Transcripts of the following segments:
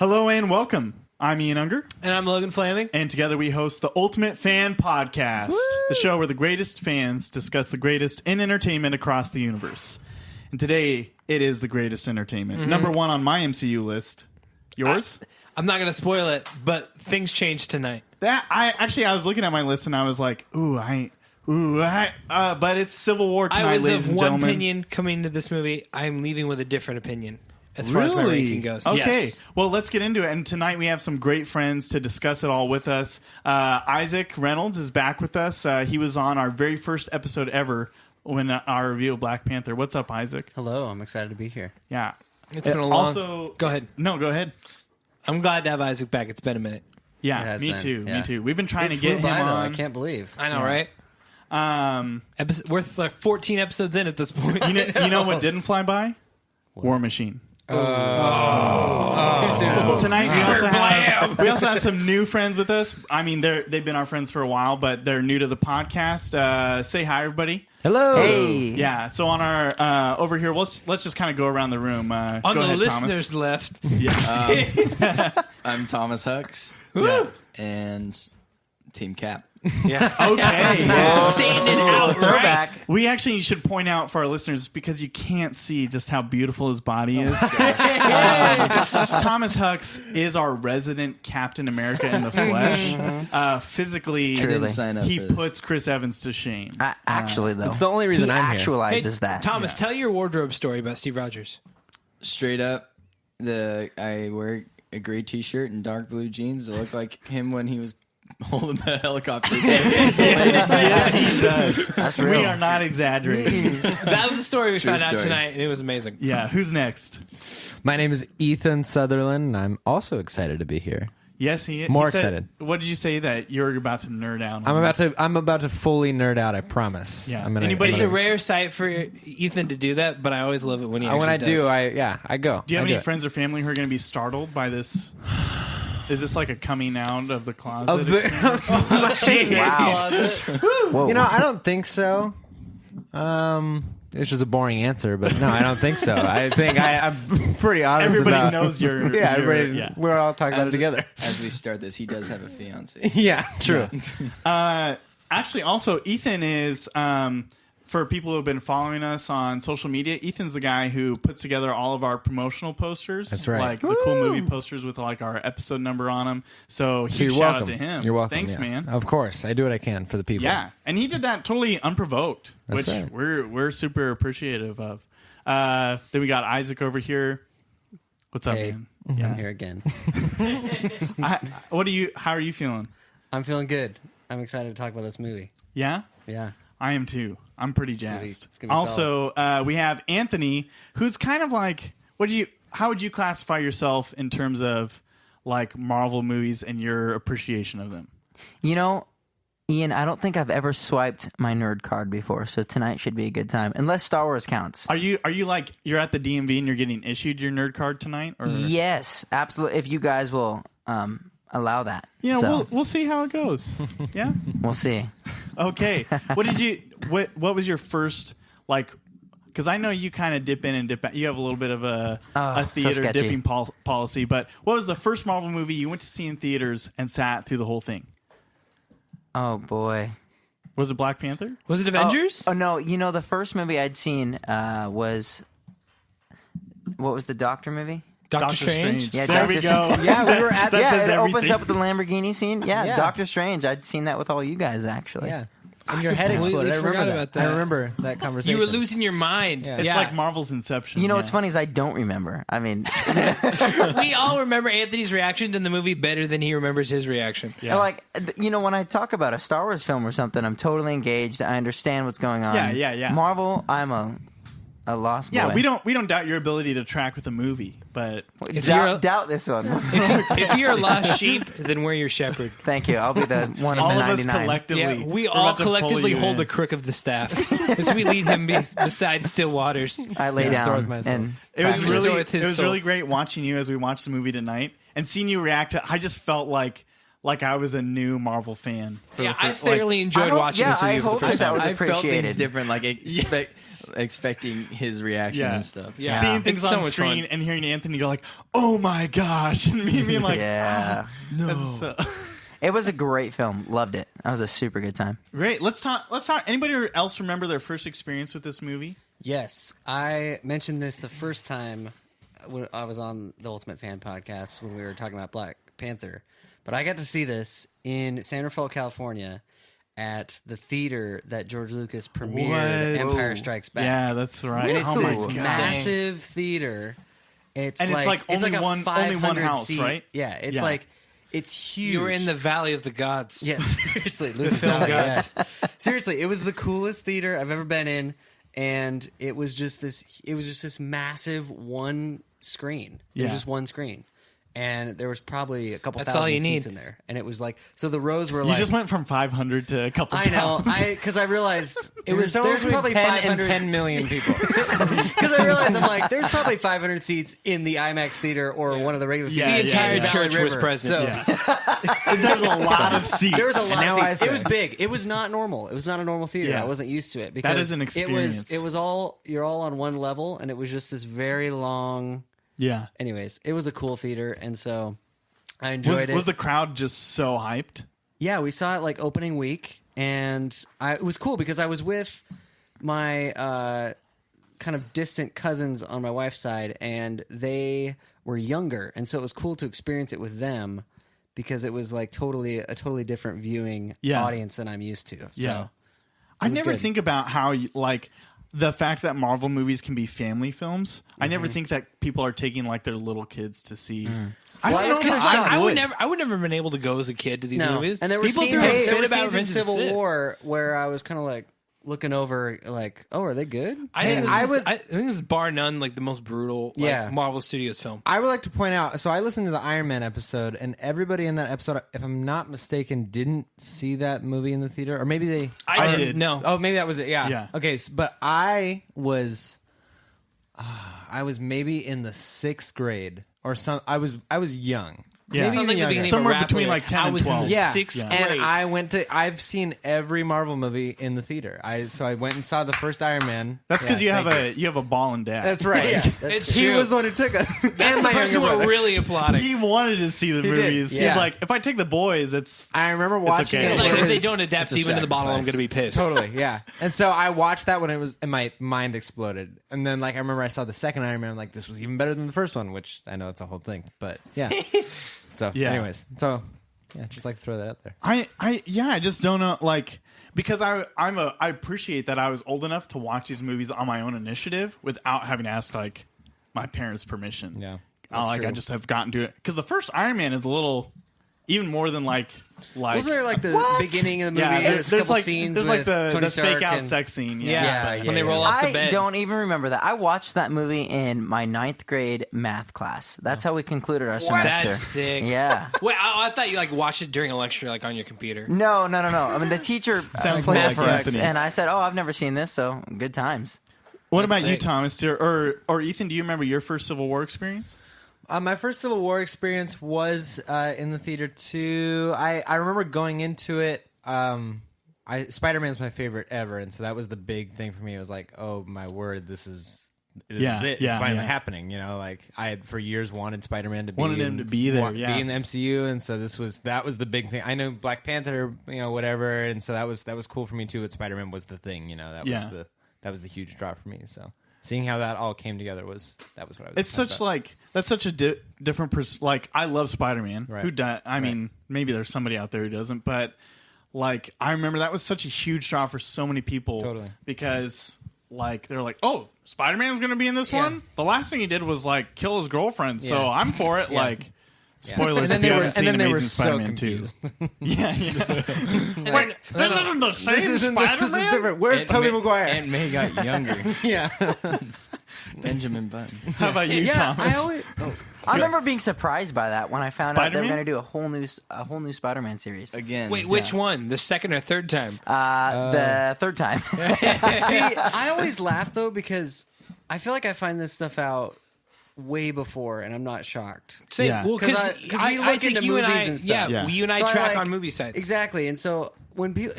Hello and welcome. I'm Ian Unger. And I'm Logan Flaming. And together we host the Ultimate Fan Podcast, the show where the greatest fans discuss the greatest in entertainment across the universe. And today, it is the greatest entertainment. Number one on my MCU list. Yours? I'm not going to spoil it, but things changed tonight. I was looking at my list and I was like, but it's Civil War tonight, I was ladies of and one gentlemen. opinion coming to this movie. I'm leaving with a different opinion as far as my ranking goes. Okay. Yes. Well, let's get into it. And tonight we have some great friends to discuss it all with us. Isaac Reynolds is back with us. He was on our very first episode ever when our review of Black Panther. What's up, Isaac? Hello, I'm excited to be here. Yeah. It's been a long... Also, go ahead. No, go ahead. I'm glad to have Isaac back. It's been a minute. Yeah, me too. We've been trying to get him on. I can't believe. I know, right? We're like 14 episodes in at this point. You know what didn't fly by? War Machine. Too soon. Tonight we also have some new friends with us. I mean, they've been our friends for a while, but they're new to the podcast. Say hi, everybody. Hello. Hey. Yeah. So on our over here, let's just kind of go around the room. On go the ahead, listeners Thomas. left. Yeah. I'm Thomas Hux Yeah. and Team Cap. Yeah. Okay. Standing out, right? We actually should point out for our listeners, because you can't see just how beautiful his body is. Thomas Hux is our resident Captain America in the flesh. Physically, Truly. Didn't sign up he for this. puts Chris Evans to shame. Actually, though. It's the only reason he I'm here. actualizes that. Thomas, tell your wardrobe story about Steve Rogers. Straight up, I wear a gray T-shirt and dark blue jeans to look like him when he was holding the helicopter. Yes, he does. That's real. We are not exaggerating. That was the story we True found out story. tonight, and it was amazing. Yeah. Who's next? My name is Ethan Sutherland, and I'm also excited to be here. Yes, he is. More He said- excited. What did you say that you're about to nerd out on? I'm about to fully nerd out. I promise. Yeah. I'm gonna, Anybody- It's a rare sight for Ethan to do that, but I always love it when he when I actually does. I go. Do you have I any it. friends or family who are going to be startled by this? Is this like a coming out of the closet? Of the, experience? Whoa. You know, I don't think so. It's just a boring answer, but no, I don't think so. I think I'm pretty honest Everybody about. knows you're. Yeah, you're- everybody. yeah. We're all talking about it together. As we start this, he does have a fiance. Yeah, true. Actually, also, Ethan is, for people who have been following us on social media, Ethan's the guy who puts together all of our promotional posters. That's right. Like the cool movie posters with like our episode number on them. So So huge you're shout welcome. out to him. You're welcome. Thanks, yeah. man. Of course, I do what I can for the people. Yeah, and he did that totally unprovoked, That's which right. we're super appreciative of. Then we got Isaac over here. What's up, Hey, man? I'm here again. How are you feeling? I'm feeling good. I'm excited to talk about this movie. Yeah, Yeah. I am too. I'm pretty gonna be- jazzed. it's gonna be Also, we have Anthony, who's kind of like, how would you classify yourself in terms of like Marvel movies and your appreciation of them? You know, Ian, I don't think I've ever swiped my nerd card before, so tonight should be a good time. Unless Star Wars counts. Are you like you're at the DMV and you're getting issued your nerd card tonight? Or Yes, absolutely. If you guys will allow that. you know, So, we'll see how it goes. Yeah. we'll see. Okay. What was your first, like, because I know you kind of dip in and dip out. You have a little bit of a so theater sketchy. dipping policy, but what was the first Marvel movie you went to see in theaters and sat through the whole thing? Oh, boy. Was it Black Panther? Was it Avengers? Oh, no. You know, the first movie I'd seen was... What was the Doctor movie? Doctor Strange? Yeah, there Doctor we go. Yeah, we were at. That says it opens everything. up with the Lamborghini scene. Yeah, Yeah. Doctor Strange. I'd seen that with all you guys actually. Yeah. And your head completely exploded. I remember forgot that. about that. I remember that conversation. You were losing your mind. Yeah. It's Yeah. like Marvel's Inception. You know yeah. what's funny is I don't remember. I mean, We all remember Anthony's reaction to the movie better than he remembers his reaction. Yeah. like when I talk about a Star Wars film or something, I'm totally engaged. I understand what's going on. Yeah. Marvel, I'm a lost boy. Yeah, we don't doubt your ability to track with a movie, but If you're a- doubt this one. If you're a lost sheep, then we're your shepherd. Thank you. I'll be the one of all the of us 99. collectively, Yeah, we are all about to pull collectively you hold in. the crook of the staff as we lead him beside still waters. I lay Restore with down myself. and It was Restore with his soul. really great watching you as we watched the movie tonight and seeing you react to. I just felt like like I was a new Marvel fan. Yeah, I thoroughly enjoyed watching this movie I for the hope first that time. was I felt things appreciated. different, like expecting his reaction and stuff. Yeah. Seeing things It's so on much screen fun. and hearing Anthony go like, "Oh my gosh," and me being like, Yeah. "No." It was a great film. Loved it. That was a super good time. Great. Let's talk. Anybody else remember their first experience with this movie? Yes, I mentioned this the first time when I was on the Ultimate Fan podcast when we were talking about Black Panther. But I got to see this in San Rafael, California, at the theater that George Lucas premiered What? Empire Strikes Back. Yeah, that's right. And it's Oh my this God. massive theater. And it's like only a one 500 house, seat, right? Yeah, it's Yeah. like it's huge. You were in the Valley of the Gods. Yes, seriously, Lucas film Valley, gods. yeah. Seriously, it was the coolest theater I've ever been in, and it was just this massive one screen. It was Yeah. just one screen, and there was probably a couple That's all thousand you seats need. in there, and it was like so the rows were You like. just went from 500 to a couple. I know, thousand. because I realized it was Somewhere there's between probably 10 500 and 10 million people. because I realized I'm like there's probably 500 seats in the IMAX theater or one of the regular Yeah, theaters. The entire in Valley church was River. present. So, Yeah. There's a lot of seats. There was a lot Now of I seats. It say. was big. It was not normal. It was not a normal theater. Yeah. I wasn't used to it because is an experience. It was all you're all on one level, and it was just this very long. Yeah. Anyways, it was a cool theater, and so I enjoyed it. Was the crowd just so hyped? Yeah, we saw it like opening week, and it was cool because I was with my kind of distant cousins on my wife's side, and they were younger, and so it was cool to experience it with them because it was like a totally different viewing Yeah. audience than I'm used to. So Yeah. I was never good. think about how like the fact that Marvel movies can be family films. I never think that people are taking like their little kids to see. I Well, I was don't know. gonna if say, I would. I would never have been able to go as a kid to these no. movies. And there were People scenes, threw a there fit were about scenes in Avengers Civil Infinity War where I was kind of like looking over, like, oh, are they good? I think, I this would- I think this is bar none like the most brutal Yeah. Marvel Studios film. I would like to point out, so I listened to the Iron Man episode, and everybody in that episode, if I'm not mistaken, didn't see that movie in the theater. Or maybe they... I did. No. Oh, maybe that was it. Yeah. Yeah. Okay, but I was maybe in the 6th grade or some. I was young. Yeah. Maybe Sounds like even the younger. beginning Somewhere of a rap between, lyric. like, 10 I and was 12. in the Yeah, sixth and grade. I went to. I've seen every Marvel movie in the theater. So I went and saw the first Iron Man. That's because Yeah, you have a ball and dad. That's right. It's He true. was the one who took us. That's and the my person younger we're brother. really applauding. He wanted to see the did, movies. yeah. He's like, if I take the boys, it's I remember watching okay. it. It's like when if it they was- don't adapt a Demon in the Bottle, I'm sacrifice. going to be pissed. Totally, yeah. And so I watched that when it was, and my mind exploded. And then, like, I remember I saw the second Iron Man. I'm like, this was even better than the first one, which I know it's a whole thing, but yeah. So, Yeah. anyways, yeah, just like to throw that out there. I just don't know, like, because I appreciate that I was old enough to watch these movies on my own initiative without having to ask like my parents' permission. Yeah. I true. just have gotten to it because the first Iron Man is a little, even more than like Wasn't there like the beginning of the movie? yeah. There's a couple like scenes there's with like Tony the Stark fake out and- sex scene. Yeah, Yeah, when they yeah, roll yeah. off the I bed. don't even remember that. I watched that movie in my 9th grade math class. That's how we concluded our semester. That's sick. Yeah. Wait, I thought you like watched it during a lecture, like on your computer. No. I mean, the teacher Sounds played more it like for us, Anthony. and I said, "Oh, I've never seen this, so good times." What That's about you, sick. Thomas? Or Ethan? Do you remember your first Civil War experience? My first Civil War experience was in the theater too. I remember going into it. Spider-Man's my favorite ever, and so that was the big thing for me. It was like, oh my word, this is it. Yeah, It's yeah, finally yeah. happening. You know, like I had for years wanted Spider-Man to be Wanted him to be there, yeah. be in the MCU, and so that was the big thing. I know Black Panther, whatever, and so that was cool for me too. But Spider-Man was the thing, that was the huge draw for me. So seeing how that all came together was what I was. It's excited such about. like that's such a different like I love Spider-Man. Right. Who does? I mean, maybe there's somebody out there who doesn't, but like I remember that was such a huge draw for so many people. Totally. Because like they're like, oh, Spider-Man's going to be in this Yeah. one. The last thing he did was like kill his girlfriend, so Yeah. I'm for it. Like. Spoilers! And then if you they were, haven't seen and then they were Amazing so Spider-Man 2. confused. Yeah. Wait, This isn't the same This is Spider-Man. different. Where's Tobey Maguire? Aunt May got younger. yeah. Benjamin Button. How about you, Yeah, Thomas? I always. I remember being surprised by that when I found out they were Spider-Man? going to do a whole new Spider-Man series. Again. Wait, which one? The second or third time? The third time. See, I always laugh though because I feel like I find this stuff out way before, and I'm not shocked. Same. Yeah. Well, 'Cause because we look I think into you and movies I, and stuff. yeah, Yeah. you and I So track like- on movie sites. Exactly. And so when people,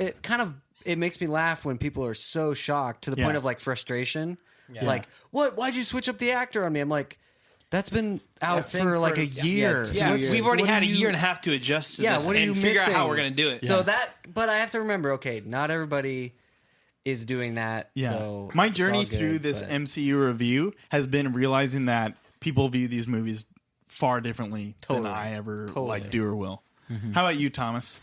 it makes me laugh when people are so shocked to the Yeah. point of like frustration. Like, what? Why'd you switch up the actor on me? I'm like, that's been out thing for like for- a year. Yeah, What's- we've already what had do a you- year and a half to adjust to this what are you and figure out how missing? we're going to do it. So but I have to remember, okay, not everybody is doing that. Yeah. So My it's journey all good, through this but- MCU review has been realizing that people view these movies far differently Totally. than I ever Totally. like do or will. How about you, Thomas?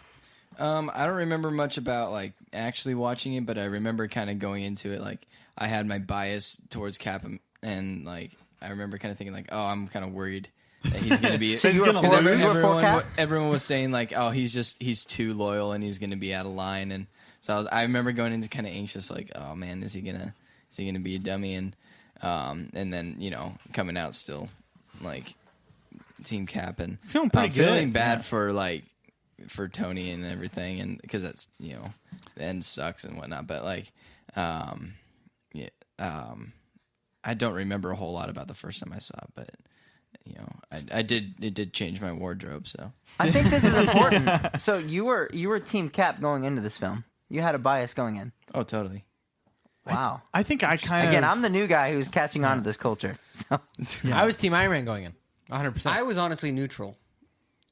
I don't remember much about like actually watching it, but I remember kind of going into it like I had my bias towards Cap, and like I remember kind of thinking like, oh, I'm kind of worried that he's going to be. So you were gonna for, lose. you were for Cap? Everyone was saying like, oh, he's too loyal and he's going to be out of line, and so I remember going into kind of anxious like, oh man, is he gonna be a dummy, and then coming out still like Team Cap, and Feeling pretty feeling good. bad Yeah. for Tony and everything, and because that's the end sucks and whatnot, but like I don't remember a whole lot about the first time I saw it, but it did change my wardrobe, so I think this is important. So you were Team Cap going into this film. You had a bias going in. oh totally. Wow. I think I kind Again, of I'm the new guy who's catching on to this culture. So I was Team Iron Man going in, 100%. I was honestly neutral.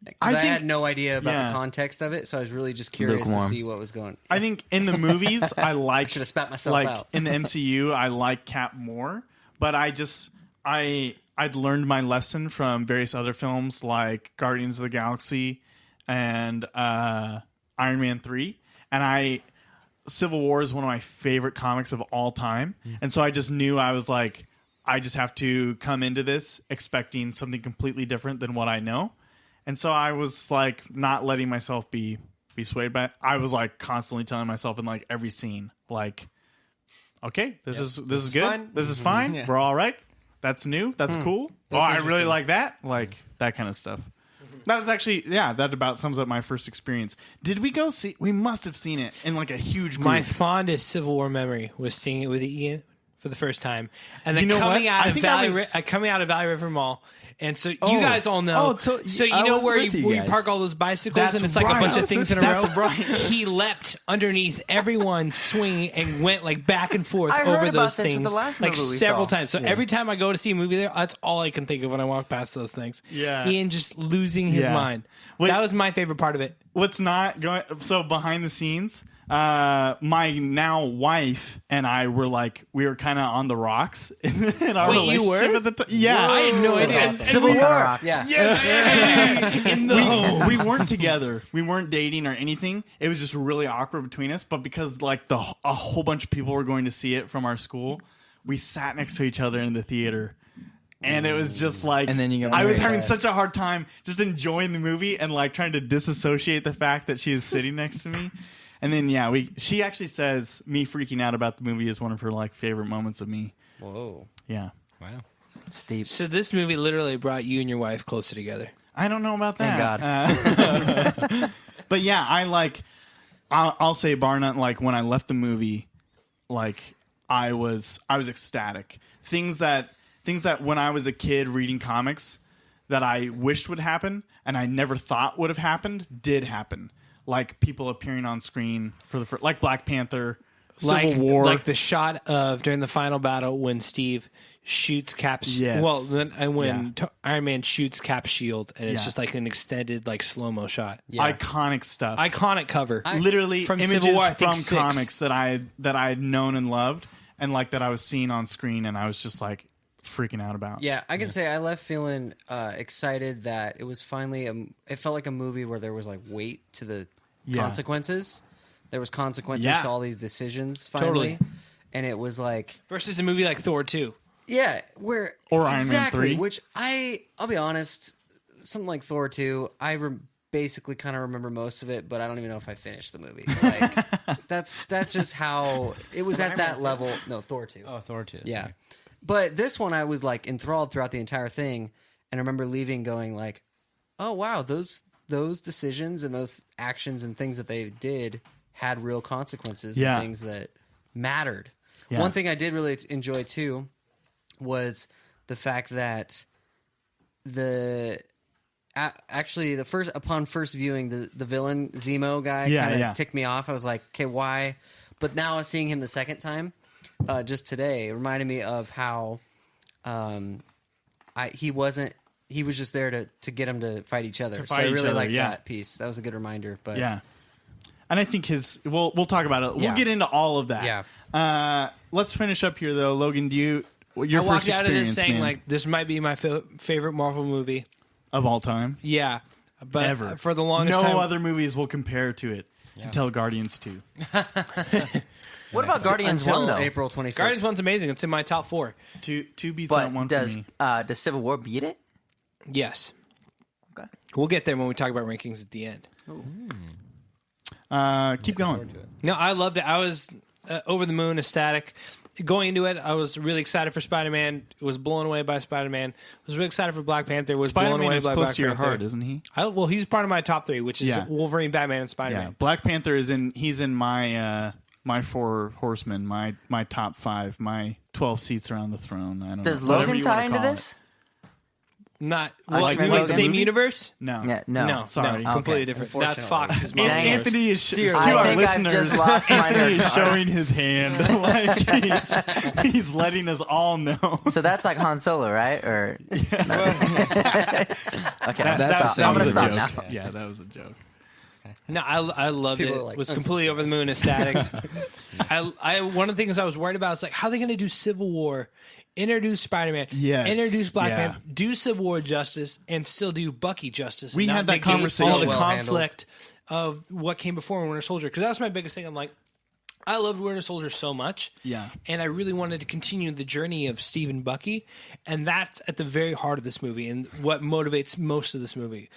'Cause I I think- had no idea about yeah. the context of it, so I was really just curious to Lukewarm. see what was going. I think in the movies I like should have spat myself like out. in the MCU I like Cap more, but I'd learned my lesson from various other films like Guardians of the Galaxy and Iron Man 3, and Civil War is one of my favorite comics of all time, and so I just knew I was like, I just have to come into this expecting something completely different than what I know. And so I was like not letting myself be swayed by it. I was like constantly telling myself in like every scene, like, okay, this is good. fine. This is fine. Yeah. We're all right. That's new. That's cool. Oh, I really interesting. like that. Like that kind of stuff. That was actually, that about sums up my first experience. Did we go see? We must have seen it in like a huge group. My fondest Civil War memory was seeing it with Ian for the first time, and then You know coming what? out I of think I Valley, was- coming out of Valley River Mall. And so you Oh. guys all know. Oh, so you I know was where with you you guys. park all those bicycles, That's and it's like right. a bunch I of was things with in a you. row. That's right. He leapt underneath everyone's swing and went like back and forth I heard over about those this with things the last like movie we several saw. times. So every time I go to see a movie there, that's all I can think of when I walk past those things. Yeah. Ian just losing his Yeah. mind. Wait. That was my favorite part of it. What's not going? So behind the scenes, my now wife and I were like, we were kind of on the rocks in our Wait, you relationship were? at the time. Yeah, I had no idea. awesome. Civil War. Yeah, In the home. we weren't together. We weren't dating or anything. It was just really awkward between us. But because like a whole bunch of people were going to see it from our school, we sat next to each other in the theater. And it was just like, And then you got I was very having fast. such a hard time just enjoying the movie and like trying to disassociate the fact that she was sitting next to me. And then she actually says me freaking out about the movie is one of her like favorite moments of me. whoa, Yeah, Wow. Steve. So this movie literally brought you and your wife closer together. I don't know about Thank that. God. But yeah, I'll say bar none. Like when I left the movie, like I was ecstatic. Things that when I was a kid reading comics that I wished would happen and I never thought would have happened did happen. Like people appearing on screen for the first, like Black Panther, Civil War, like the shot of during the final battle when Steve shoots Cap's. Yes. Well, then and when Yeah. Iron Man shoots Cap's shield, and it's Yeah. just like an extended like slow mo shot. iconic stuff. Iconic cover. Literally From images Civil War, I think from 6. comics that I had known and loved, and like that I was seeing on screen, and I was just like freaking out about. yeah. I can say I left feeling excited that it was finally. It felt like a movie where there was like weight to the Yeah. consequences. There was consequences Yeah. to all these decisions finally, Totally. and it was like. Versus a movie like Thor 2. Yeah, where Or Iron Man exactly, 3. which I'll be honest, something like Thor 2, basically kind of remember most of it, but I don't even know if I finished the movie. Like that's just how it was at that level. No, Thor 2. Oh, Thor 2. yeah. sorry. But this one I was like enthralled throughout the entire thing, and I remember leaving going like, "Oh wow, those decisions and those actions and things that they did had real consequences Yeah. and things that mattered." Yeah. One thing I did really enjoy too was the fact that actually the first viewing, the villain Zemo guy kind of ticked me off. I was like, okay, why? But now seeing him the second time, just today, it reminded me of how he was just there to get them to fight each other. So I really liked that piece. That was a good reminder. But yeah, and I think we'll talk about it. We'll get into all of that. Yeah. Let's finish up here though, Logan. Your I walked first out of this experience, saying man, like this might be my favorite Marvel movie of all time. Yeah, but Ever. for the longest no time, other movies will compare to it until Guardians 2. What about Guardians 1, until though? April 26th. Guardians 1's amazing. It's in my top 4. Two beats out But one for me. does Civil War beat it? Yes. Okay. We'll get there when we talk about rankings at the end. Keep going. No, I loved it. I was over the moon, ecstatic. Going into it, I was really excited for Spider-Man. Was blown away by Spider-Man. Was really excited for Black Panther. Was blown Spider-Man away is by close Black to your Panther. heart, isn't he? Well, he's part of my top 3, which is Yeah. Wolverine, Batman, and Yeah. Spider-Man. Black Panther is in. He's in my my 4 horsemen. My top 5. My 12 seats around the throne. I don't Does know. Whatever Logan you tie wanna into call this? Not like like Logan same movie? universe. No. Yeah, no. Sorry. no, completely Okay. different. That's Fox's Dang Marvel it. universe. Anthony is to I our think I've listeners. just lost my Anthony nerd is card. showing his hand like he's letting us all know. So that's like Han Solo, right? Or okay, That I'm was gonna a stop joke. now. Yeah, that was a joke. No, I loved People it. are like, Was completely over the moon, ecstatic. One of the things I was worried about is like how are they going to do Civil War, introduce Spider-Man, Yes. introduce Black Yeah. Panther, do Civil War justice, and still do Bucky justice. We and had not that negate conversation. all the Well conflict of what came before Winter Soldier, because that was my biggest thing. I'm like, I loved Winter Soldier so much, Yeah. and I really wanted to continue the journey of Steve and Bucky, and that's at the very heart of this movie and what motivates most of this movie.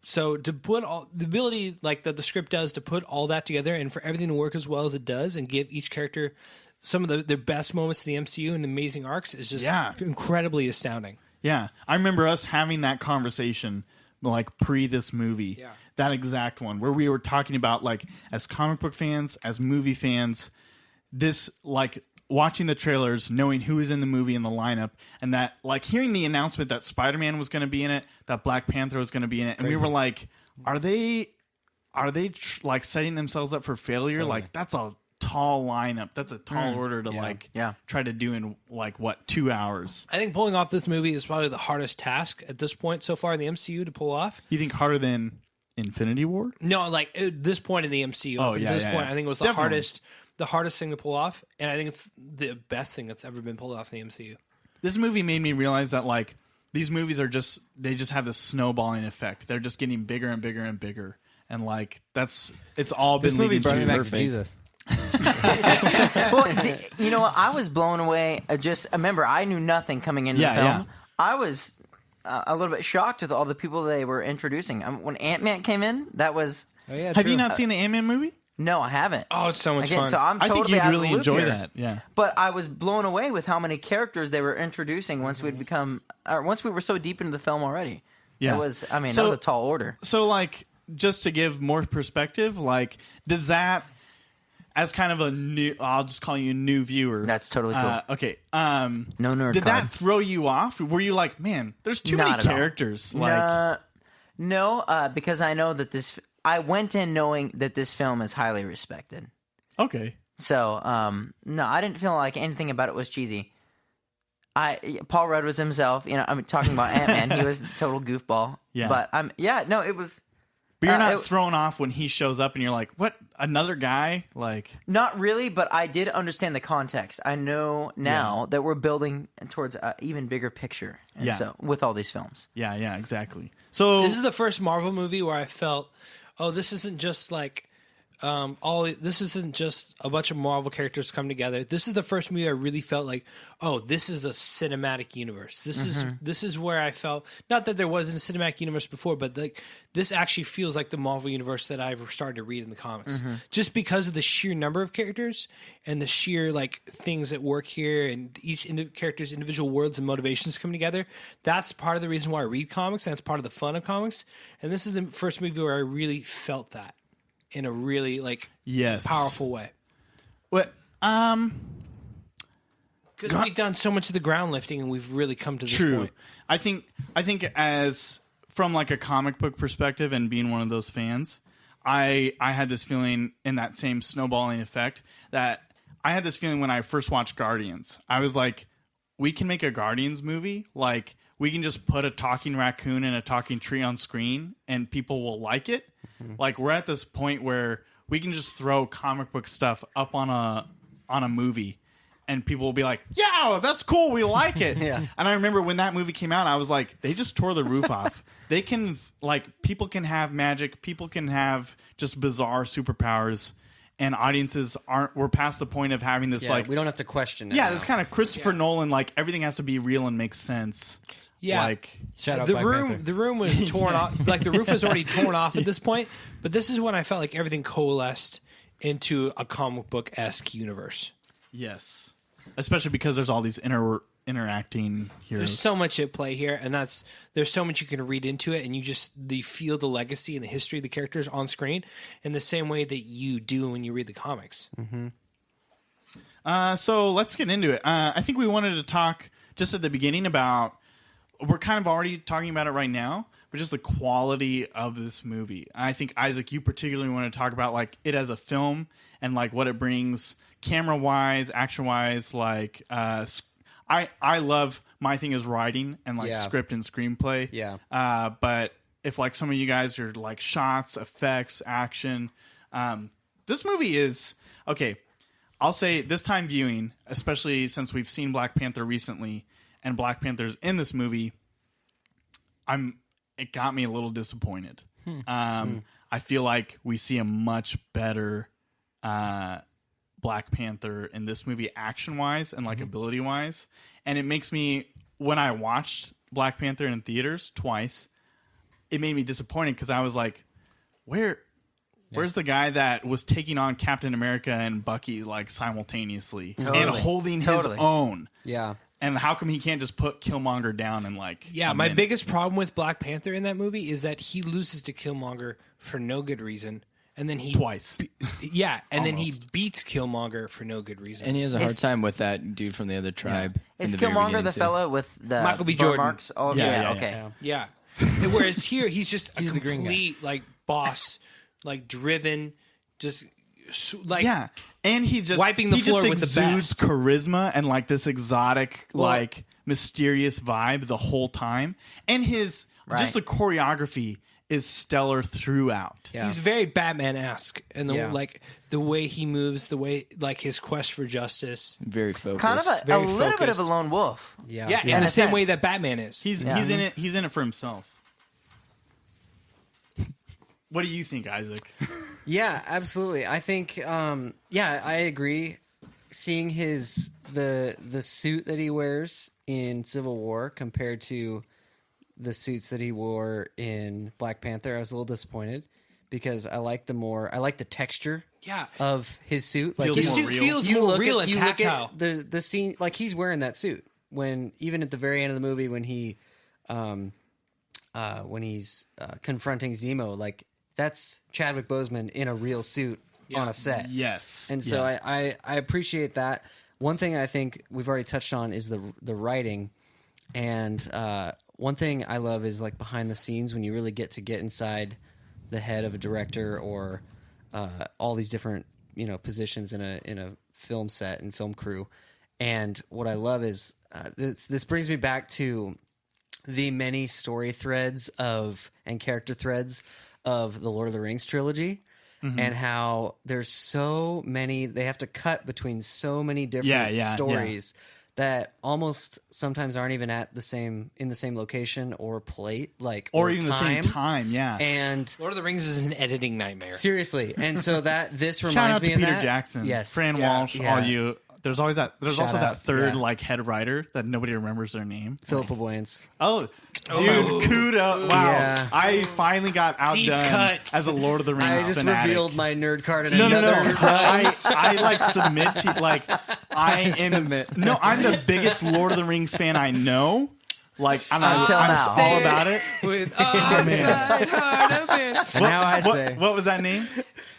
So to put all the ability like that the script does to put all that together and for everything to work as well as it does and give each character some of their best moments in the MCU and amazing arcs is just incredibly astounding. Yeah, I remember us having that conversation like pre this movie. Yeah. That exact one where we were talking about like as comic book fans, as movie fans, this like watching the trailers, knowing who was in the movie in the lineup, and that like hearing the announcement that Spider-Man was going to be in it, that Black Panther was going to be in it, and we were like, are they like setting themselves up for failure? Like that's a tall lineup. That's a tall order to try to do in like what 2 hours. I think pulling off this movie is probably the hardest task at this point so far in the MCU to pull off. You think harder than Infinity War? No, like at this point in the MCU. Oh, At yeah, this yeah, point, yeah. I think it was Definitely. the hardest thing to pull off, and I think it's the best thing that's ever been pulled off in the MCU. This movie made me realize that like these movies are just have this snowballing effect. They're just getting bigger and bigger and bigger, and like it's all This been movie leading brought to me back to perfect. Jesus. Well, you know what? I was blown away. Remember, I knew nothing coming into the film. Yeah. I was a little bit shocked with all the people they were introducing. When Ant-Man came in, that was... Oh yeah, Have true. you not seen the Ant-Man movie? No, I haven't. Oh, it's so much Again, fun. so I'm I totally think you'd out really of the loop enjoy here. that. Yeah. But I was blown away with how many characters they were introducing once we'd become... Or once we were so deep into the film already. Yeah. It was... I mean, So- that was a tall order. So like just to give more perspective, like does that as kind of a new, I'll just call you a new viewer. That's totally cool. Okay. No nerd Did card. that throw you off? Were you like, man, there's too Not many at all. characters? Like, No, because I know that this... I went in knowing that this film is highly respected. okay. So, no, I didn't feel like anything about it was cheesy. Paul Rudd was himself. You know, I'm talking about Ant-Man. He was a total goofball. Yeah. But it was But you're not it- thrown off when he shows up and you're like, what? Another guy? Like, not really. But I did understand the context. I know now that we're building towards an even bigger picture. And Yeah. so with all these films, yeah, exactly. So This is the first Marvel movie where I felt, oh, this isn't just like this isn't just a bunch of Marvel characters come together. This is the first movie I really felt like, oh, this is a cinematic universe. This is where I felt, not that there wasn't a cinematic universe before, but like this actually feels like the Marvel universe that I've started to read in the comics, just because of the sheer number of characters and the sheer like things that work here and each character's individual worlds and motivations come together. That's part of the reason why I read comics. And that's part of the fun of comics. And this is the first movie where I really felt that in a really like yes, powerful way. What? Because we've done so much of the ground lifting, and we've really come to this True. point. I think as from like a comic book perspective and being one of those fans, I had this feeling in that same snowballing effect that I had this feeling when I first watched Guardians. I was like, we can make a Guardians movie. Like, we can just put a talking raccoon and a talking tree on screen and people will like it. Like, we're at this point where we can just throw comic book stuff up on a movie and people will be like, yeah, that's cool. We like it. Yeah. And I remember when that movie came out, I was like, they just tore the roof off. They can, like, people can have magic. People can have just bizarre superpowers. And audiences we're past the point of having this, Yeah, like, we don't have to question it. yeah, now. this kind of Christopher Nolan, like, everything has to be real and make sense. Yeah, Like, Shout out the Black room. Panther. The room was torn off. Like the roof was already torn off at this point. But this is when I felt like everything coalesced into a comic book esque universe. yes. Especially because there's all these interacting heroes. There's so much at play here, and there's so much you can read into it, and you feel the legacy and the history of the characters on screen in the same way that you do when you read the comics. So let's get into it. I think we wanted to talk just at the beginning about, we're kind of already talking about it right now, but just the quality of this movie. I think, Isaac, you particularly want to talk about like it as a film and like what it brings camera wise, action wise. Like, I love, my thing is writing and like Yeah. script and screenplay. Yeah. But if like some of you guys are like shots, effects, action, this movie is okay. I'll say this time viewing, especially since we've seen Black Panther recently, and Black Panther's in this movie, it got me a little disappointed. I feel like we see a much better Black Panther in this movie, action wise and like ability wise, and it makes me, when I watched Black Panther in theaters twice, it made me disappointed because I was like, where's the guy that was taking on Captain America and Bucky like simultaneously and Totally. holding Totally. his own? Yeah. And how come he can't just put Killmonger down and like? Yeah, a my minute? biggest problem with Black Panther in that movie is that he loses to Killmonger for no good reason, and then he Twice. then he Almost. beats Killmonger for no good reason. And he has a hard It's- time with that dude from the other tribe. in Is the very Killmonger beginning, the too. fella with the Michael B. burn Jordan. marks? Oh, Yeah, okay. Yeah. Whereas here, he's just a the green guy. complete like boss, like driven, just like Yeah, and he just Wiping the he floor just with the exudes best. charisma and like this exotic, like mysterious vibe the whole time, and his just the choreography is stellar throughout. Yeah. He's very Batman-esque, and Yeah. like the way he moves, the way like his quest for justice. Very focused. Kind of a Very little bit of focused. a lone wolf. Yeah. Yeah, In in the a same sense. way that Batman is. He's in it. He's in it for himself. What do you think, Isaac? Yeah, absolutely. I think, I agree. Seeing the suit that he wears in Civil War compared to the suits that he wore in Black Panther, I was a little disappointed because I like the texture Yeah. of his suit. Like Feels His more suit real. feels you more look real at, and you look tactile. at the scene, like he's wearing that suit when even at the very end of the movie when he's confronting Zemo, like that's Chadwick Boseman in a real suit on a set. Yes, And so I appreciate that. One thing I think we've already touched on is the writing, and one thing I love is like behind the scenes when you really get inside the head of a director or all these different positions in a film set and film crew. And what I love is this brings me back to the many story threads and character threads of the Lord of the Rings trilogy. And how there's so many, they have to cut between so many different stories that almost sometimes aren't even in the same location or plate, like or even the same time. Yeah, And Lord of the Rings is an editing nightmare. seriously, and so this shout reminds out me to of Peter that. Jackson, Yes, Fran yeah, Walsh, yeah. all you. There's always that. There's Shout also out, that third yeah. like head writer that nobody remembers their name. Philippa Boyens. Oh, dude, kudos! Wow, Yeah. I finally got Deep outdone cuts. as a Lord of the Rings I just fanatic. revealed my nerd card in No. another. I like submit to like I am. submit. No, I'm the biggest Lord of the Rings fan I know. Like I'm Until now. all about it. With outside heart open. And now I say, What was that name?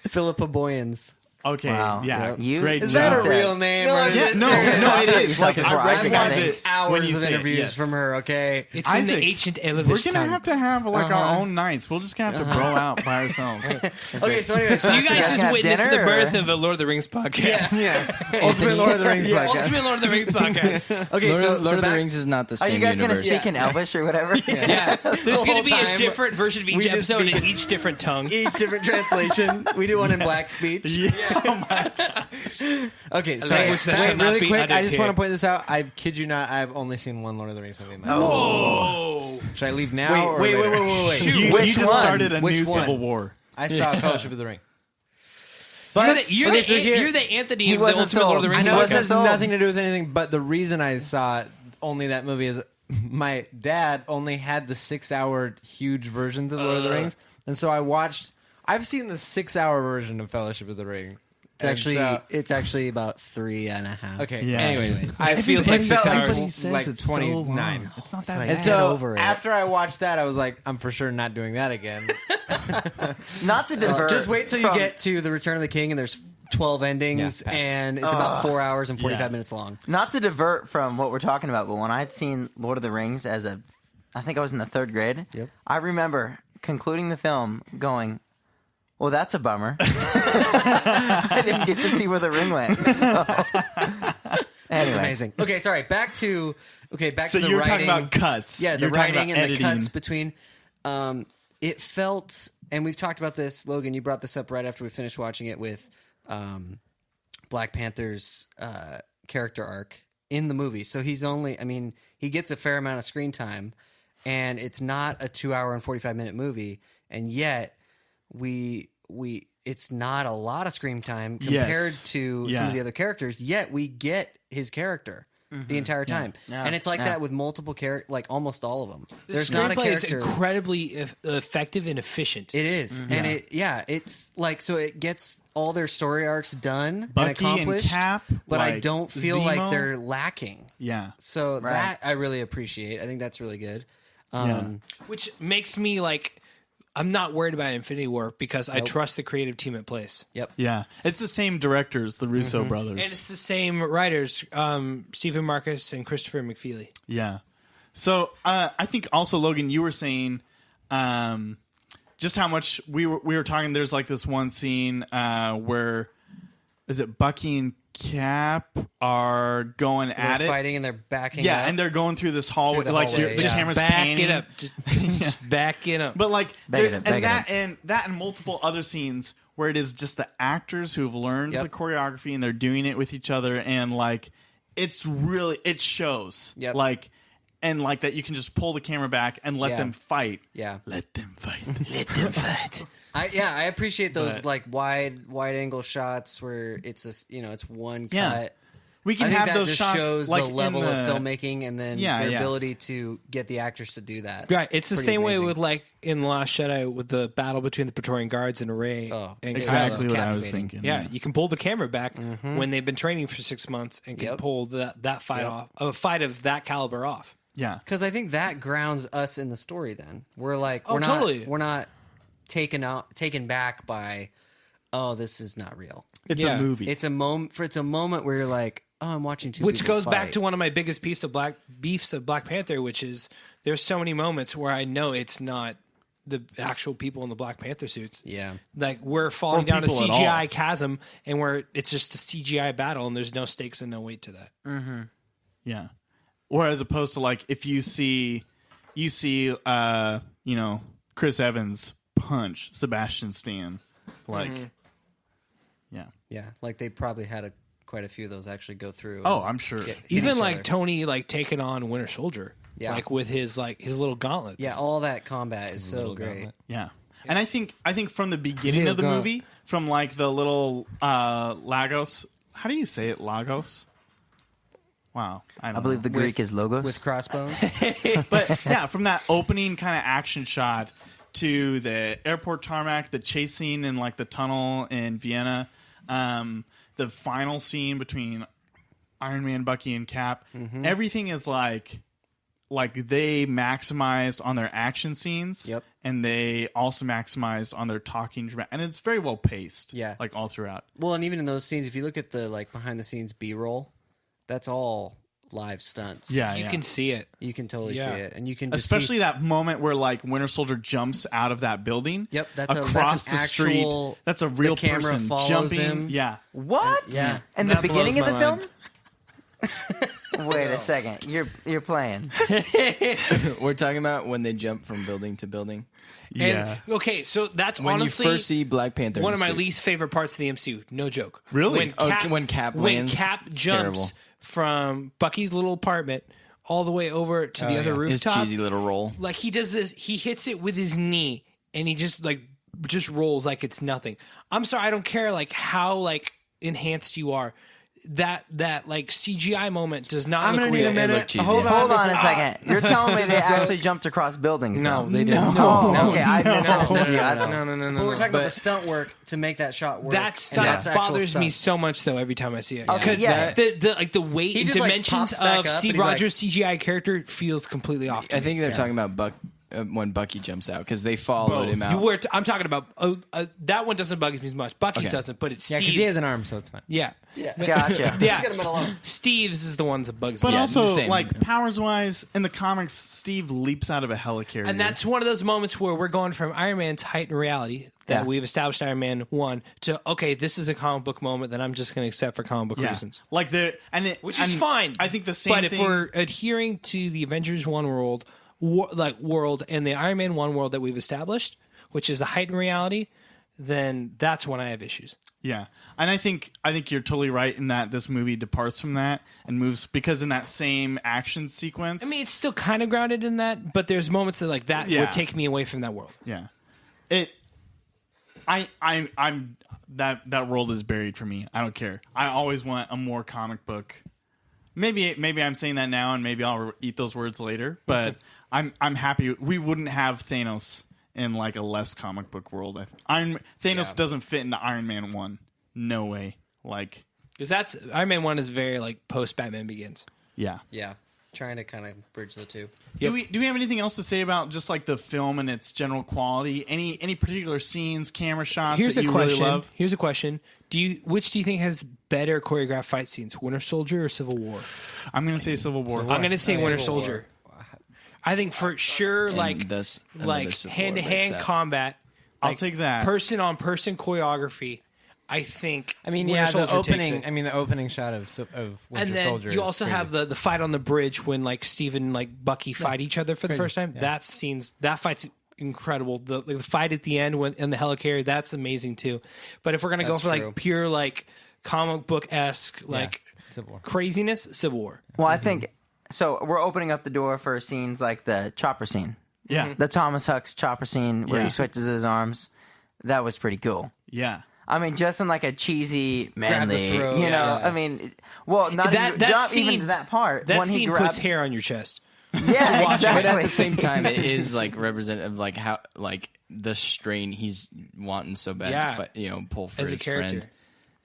Philippa Boyens. Okay, Wow. yeah, You- great Is job. that a real name? No, or I'm is just- it- No, it is. Like, I've I watched recognize it it when hours you of say it, interviews yes. from her. Okay, It's in Isaac, the ancient We're Elvish gonna tongue. have to have like our own nights. We're just gonna have to bro out by ourselves. okay. So anyway, So you guys Have just witnessed dinner, the birth or- of a Lord of the Rings podcast. Yeah. Ultimate Lord of the Rings podcast. Ultimate Lord of the Rings podcast. okay. Lord, so, Lord so of the back- Rings is not the Are same you guys universe. gonna speak in Elvish or whatever? Yeah, there's going whole to be a time, different version of each just episode speak- in each different tongue. each different translation. We do one in black speech. Okay, so language that shall Wait, not really be quick, I uttered just here. want to point this out. I kid you not, I've only seen one Lord of the Rings movie in my life. Oh, Should I leave now? or wait, later? wait. You Which just one? started a Which new one? civil war. I saw Fellowship of the Ring. you're okay, so the here- you're the Anthony He of the wasn't Ultimate Lord of the sold. Rings I know this Podcast. has podcast. nothing to do with anything, but the reason I saw only that movie is my dad only had the 6-hour huge versions of Lord of the Rings, and so I've seen the 6-hour version of Fellowship of the Ring. It's actually about 3.5. Okay. Yeah. Anyways, I feel like 6 hours. like 29. It's not that Like- bad. And so over it. after I watched that, I was like, I'm for sure not doing that again. Not to divert. Just wait till you from- get to the Return of the King, and there's 12 endings, Yeah, pass. and it's about 4 hours and 45 minutes long. Not to divert from what we're talking about, but when I had seen Lord of the Rings I think I was in the 3rd grade. Yep. I remember concluding the film going, well, that's a bummer. I didn't get to see where the ring went. So. It's Anyway. amazing. Okay, sorry. Back to So the you were writing. talking about cuts. Yeah, the You were talking writing about and the editing. cuts between. It felt, and we've talked about this, Logan. You brought this up right after we finished watching it with Black Panther's character arc in the movie. So he's only, I mean, he gets a fair amount of screen time, and it's not a 2 hour and 45-minute movie, and yet it's not a lot of screen time compared Yes. to some Yeah. of the other characters. Yet we get his character. The entire time, Yeah. and it's like Yeah. that with multiple characters, like almost all of them. The There's not a screenplay is character. incredibly effective and efficient. It is, and it's like so it gets all their story arcs done Bucky and accomplished, and Cap, but I like, don't feel Zemo. like they're lacking. Yeah. So Right. that I really appreciate. I think that's really good. Which makes me like, I'm not worried about Infinity War because I trust the creative team at place. Yep. Yeah. It's the same directors, the Russo brothers. And it's the same writers, Stephen Marcus and Christopher McFeely. Yeah. So I think also, Logan, you were saying just how much we were talking. There's like this one scene where is it Bucky and Cap are going at They're it. fighting and they're backing. Yeah, up. and they're going through this hallway. Through the Like hallway, the yeah. camera's Back panning. it up. Just back it up. But like, Bag it there- up, bag it and up. that and multiple other scenes where it is just the actors who have learned Yep. the choreography and they're doing it with each other, and like it shows. Yep. Like, and like that you can just pull the camera back and let Yeah. them fight. yeah. Let them fight. Let them fight. I appreciate those But- like wide angle shots where it's it's one cut. Yeah. We I can think have that those just shots shows like the level in the, of filmmaking and then Yeah, their yeah. ability to get the actors to do that. Right, it's the Pretty same way amazing. with like in The Last Jedi with the battle between the Praetorian Guards and Rey. Oh, and Exactly It's what I was captivating. thinking. Yeah, you can pull the camera back when they've been training for 6 months and can Yep. pull that fight Yep. off, a fight of that caliber off. Yeah. Because I think that grounds us in the story. Then we're like, Oh, we're not, totally. we're not taken back by, oh, this is not real. It's Yeah. a movie. It's a moment where you're like, oh, I'm watching two. Which people goes back fight. to one of my biggest beefs of Black Panther, which is there's so many moments where I know it's not the actual people in the Black Panther suits. Yeah. Like we're falling Or down a people at CGI all. chasm, and where it's just a CGI battle, and there's no stakes and no weight to that. Yeah. Whereas opposed to like if you see Chris Evans punch Sebastian Stan, like Yeah, like they probably had quite a few of those actually go through. oh, and I'm sure. hit Even each like other. Tony like taking on Winter Soldier, Yeah. like with his little gauntlet. Yeah, all that combat is so great. Yeah. And I think from the beginning of the movie, from like the little Lagos, how do you say it? Lagos? Wow. I don't I believe the know. Greek is logos. With crossbones. But yeah, from that opening kind of action shot to the airport tarmac, the chase scene in like the tunnel in Vienna, the final scene between Iron Man, Bucky, and Cap, everything is like like they maximized on their action scenes. Yep. And they also maximized on their talking, and it's very well paced. Yeah. like all throughout. Well, and even in those scenes, if you look at the like behind the scenes B-roll, that's all live stunts. Yeah, You can see it. You can totally Yeah. see it, and you can just especially see, that moment where like Winter Soldier jumps out of that building. Yep, that's across an the street. actual- That's a real the camera person follows jumping. him. Yeah, What? Yeah. In the That beginning of blows the my film? Wait a second. You're playing. We're talking about when they jump from building to building. yeah. And, okay, so that's When honestly you first see Black Panther, one in of my suit. least favorite parts of the MCU. No joke. Really? When Cap lands, Cap jumps terrible. from Bucky's little apartment all the way over to the other his rooftop. cheesy little roll. Like he does this, he hits it with his knee, and he just rolls like it's nothing. I'm sorry, I don't care like how like enhanced you are. That like CGI moment does not. I'm look gonna need real. a It minute. looked cheesy. Hold on a second. You're telling me they actually jumped across buildings? No, though? they didn't. Oh, okay. I misunderstood you. No. But we're talking about the stunt work to make that shot work. That and stunt that's actual bothers me stunts. so much though every time I see it. Okay, Because yeah. the weight He and just, like, dimensions pops back of up Steve and he's like- Rogers' CGI character feels completely off. To I me. think they're talking about when Bucky jumps out because they followed him out. I'm talking about that one doesn't bug me as much. Bucky's Okay. doesn't, but it's Yeah, Steve's. because he has an arm, so it's fine. Yeah. Gotcha. Yeah. Get him alone. Steve's is the one that bugs But me. Yeah, also, the same. like powers wise, in the comics, Steve leaps out of a helicarrier, And that's one of those moments where we're going from Iron Man's heightened reality that Yeah. we've established Iron Man 1 to, okay, this is a comic book moment that I'm just going to accept for comic book reasons. Like Which is fine. I think the same. But thing, if we're adhering to the Avengers 1 world and the Iron Man 1 world that we've established, which is a heightened reality, then that's when I have issues. yeah, and I think you're totally right in that this movie departs from that and moves because in that same action sequence. I mean, it's still kind of grounded in that, but there's moments that like that Yeah. would take me away from that world. yeah, I'm that world is buried for me. I don't care. I always want a more comic book. Maybe I'm saying that now, and maybe I'll eat those words later. But I'm happy we wouldn't have Thanos in like a less comic book world. Thanos doesn't fit into Iron Man 1. No way. Like, Because that's Iron Man 1 is very like post Batman Begins. yeah. Yeah, trying to kind of bridge the two. Do we have anything else to say about just like the film and its general quality? Any particular scenes, camera shots Here's that a you question. really love? Here's a question. Which do you think has better choreographed fight scenes, Winter Soldier or Civil War? I'm gonna say Civil War. I'm going to say Winter Soldier. I think for sure, like thus another like Civil War hand to hand breaks out. combat. I'll like, take that. person on person choreography. I think. I mean, Winter yeah, Soldier the opening. takes it. I mean, the opening shot of Winter And then Soldier. you is also crazy. have the fight on the bridge when like Steve and like Bucky fight each other for the first time. That fight's incredible. The fight at the end when in the helicarrier, that's amazing too. But if we're gonna go That's for true. like pure like comic book esque like Civil War. craziness, Civil War. Well, I think so. We're opening up the door for scenes like the chopper scene, Yeah. the Thomas Huck's chopper scene where Yeah. he switches his arms. That was pretty cool. Yeah. I mean, just in like a cheesy, manly, throat, you know. yeah. I mean, well, not That- even, that not scene- even to that part. That when he scene grabbed, puts hair on your chest. yeah, exactly. But at the same time, it is like representative, of like how like the strain he's wanting so bad, Yeah. to fight, pull for As a his character. friend.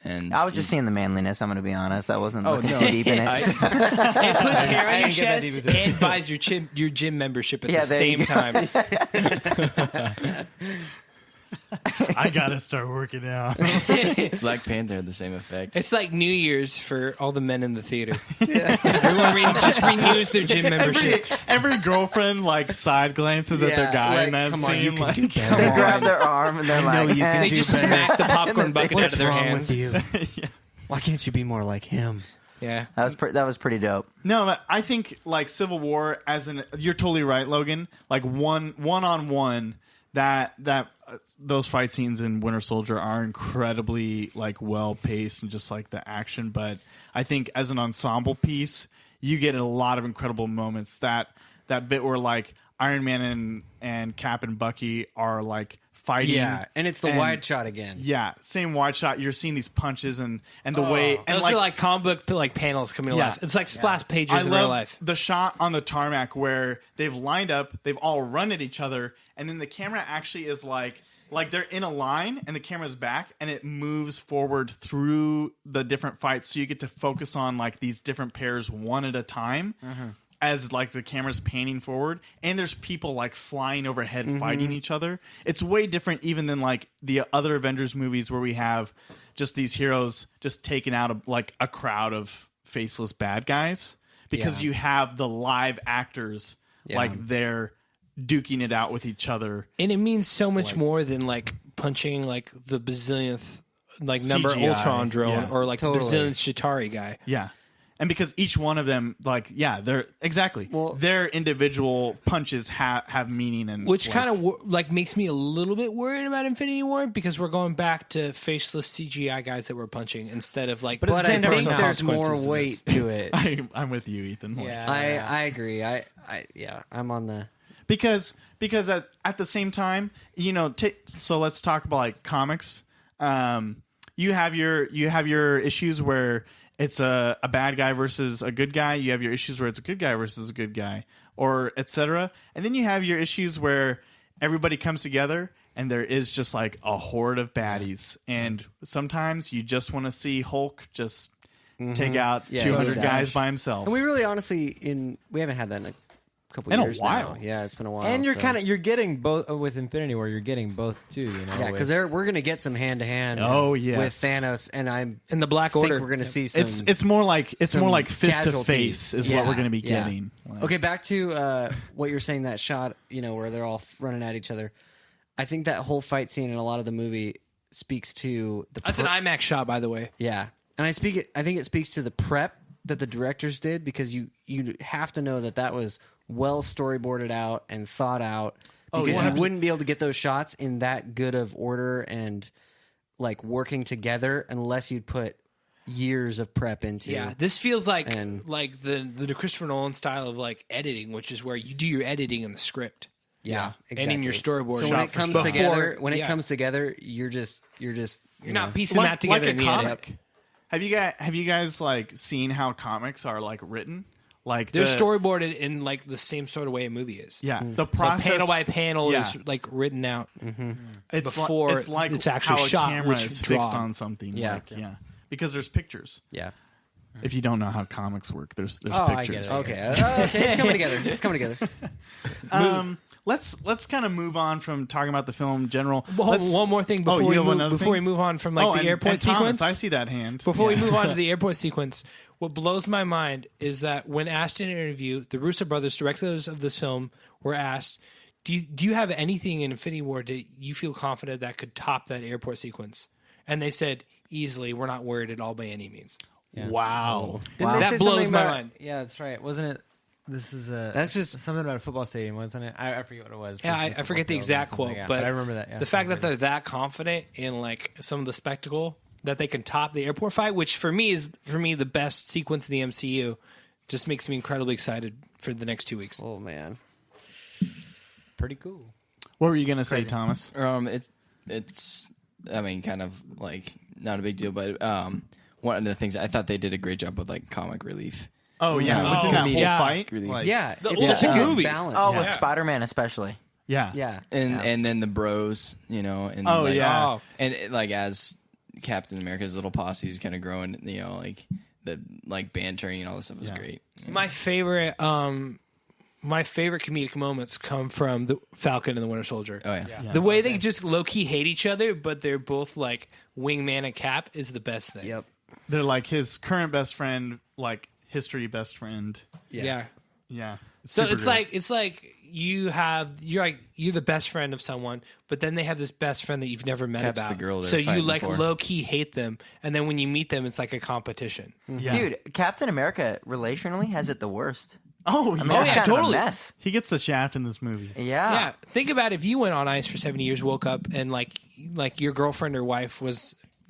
And I was just seeing the manliness. I'm going to be honest. I wasn't Oh, looking no. too deep in it. It puts hair on your didn't get that chest deep into it. and buys your gym membership at Yeah, the there you same go. time. I gotta start working out. Black Panther had the same effect. It's like New Year's for all the men in the theater. Everyone just renews their gym membership. Every girlfriend like side glances at their Yeah, guy like, in that come on, scene. you can like, do better. They grab their arm and they're like, you can They do just better. smack the popcorn bucket out of their wrong hands. with you? Why can't you be more like him? Yeah. that was pretty dope. No, but I think like Civil War you're totally right, Logan. Like one on one, that those fight scenes in Winter Soldier are incredibly like well paced and just like the action. But I think as an ensemble piece, you get a lot of incredible moments. That bit where like Iron Man and Cap and Bucky are like fighting. Yeah, and it's the wide shot again. Yeah, same wide shot. You're seeing these punches and the way and Those are like comic book to like panels coming to Yeah. life. It's like splash pages I in love real life. the shot on the tarmac where they've lined up, they've all run at each other, and then the camera actually is like they're in a line and the camera's back and it moves forward through the different fights, so you get to focus on like these different pairs one at a time. as like the camera's panning forward, and there's people like flying overhead fighting each other. It's way different even than like the other Avengers movies where we have just these heroes just taking out a crowd of faceless bad guys, because you have the live actors like they're duking it out with each other. And it means so much more than like punching like the bazillionth like number CGI, Ultron drone or like the bazillionth Chitauri guy. Yeah. And because each one of them, like, they're exactly their individual punches have meaning, and which kind of like makes me a little bit worried about Infinity War, because we're going back to faceless CGI guys that we're punching instead of like. But I think personal there's more consequences of weight this. to it. I'm with you, Ethan. Yeah. I agree. I'm on the because at the same time, so let's talk about like comics. You have your issues where it's a bad guy versus a good guy. You have your issues where it's a good guy versus a good guy, or etc. And then you have your issues where everybody comes together and there is just like a horde of baddies. And sometimes you just want to see Hulk just take out 200 guys by himself. And we really honestly we haven't had that in a couple In a years while. now. Yeah, it's been a while. And you're getting both with Infinity War. You're getting both too. Yeah, because we're gonna get some hand to hand. Oh, yes. with Thanos, and in the Black think Order. we're gonna see some. It's more like fist to casualties. face is what we're going to be getting. Okay, back to what you're saying. That shot, where they're all running at each other. I think that whole fight scene in a lot of the movie speaks to the. That's an IMAX shot, by the way. Yeah, and I think it speaks to the prep that the directors did, because you have to know that was well storyboarded out and thought out, because you wouldn't be able to get those shots in that good of order and like working together unless you'd put years of prep into. Yeah, this feels like the Christopher Nolan style of like editing, which is where you do your editing in the script. Yeah, exactly. And in your storyboard. So shot when it comes before- together, yeah. you're just You're not piecing that together in the edit. Have you guys like seen how comics are like written? Like They're storyboarded in like the same sort of way a movie is. Yeah, the So process panel by panel is like written out before it's like it's actually how a shot, camera which is drawn. fixed on something. Yeah. Because there's pictures. Yeah. If you don't know how comics work, there's I pictures. get it. Okay. It's coming together. It's coming together. Let's kind of move on from talking about the film in general. Well, one more thing before we move on from like the and airport Thomas, sequence. I see that hand. Before we move on to the airport sequence, what blows my mind is that when asked in an interview, the Russo brothers, directors of this film, were asked, do you have anything in Infinity War that you feel confident that could top that airport sequence? And they said, easily, we're not worried at all by any means. Yeah. Wow. Didn't they That say blows something my about- mind. Yeah, that's right. Wasn't it? That's just something about a football stadium, wasn't it? I forget what it was. Yeah, This is I forget the football exact field or quote, something, yeah. but I remember that. Yeah. the fact that they're that confident in like some of the spectacle that they can top the airport fight, which for me is the best sequence in the MCU, just makes me incredibly excited for the next 2 weeks. Oh man. pretty cool. What were you gonna say, Thomas? It's I mean, kind of like not a big deal, but one of the things I thought they did a great job with like comic relief. Oh yeah, Oh, within that whole yeah. fight. Really. Like, Yeah, The it's such a whole good movie. balance. Oh, with Spider-Man especially. yeah, Yeah. And then the bros, and Oh, like, yeah. and like as Captain America's little posse is kind of growing, like the like bantering and all this stuff was great. My favorite comedic moments come from the Falcon and the Winter Soldier. Oh yeah. The way they just low key hate each other, but they're both like wingman and Cap is the best thing. Yep. they're like his current best friend, like history best friend. Yeah. Yeah. So super great. it's like you're the best friend of someone, but then they have this best friend that you've never met Cap's about. the girl they're so you fighting like for. low key hate them, and then when you meet them, it's like a competition. Yeah. Dude, Captain America relationally has it the worst. Oh, I mean, yeah. that's yeah, kind totally. of a mess. He gets the shaft in this movie. Yeah. Yeah, think about if you went on ice for 7 years, woke up, and like your girlfriend or wife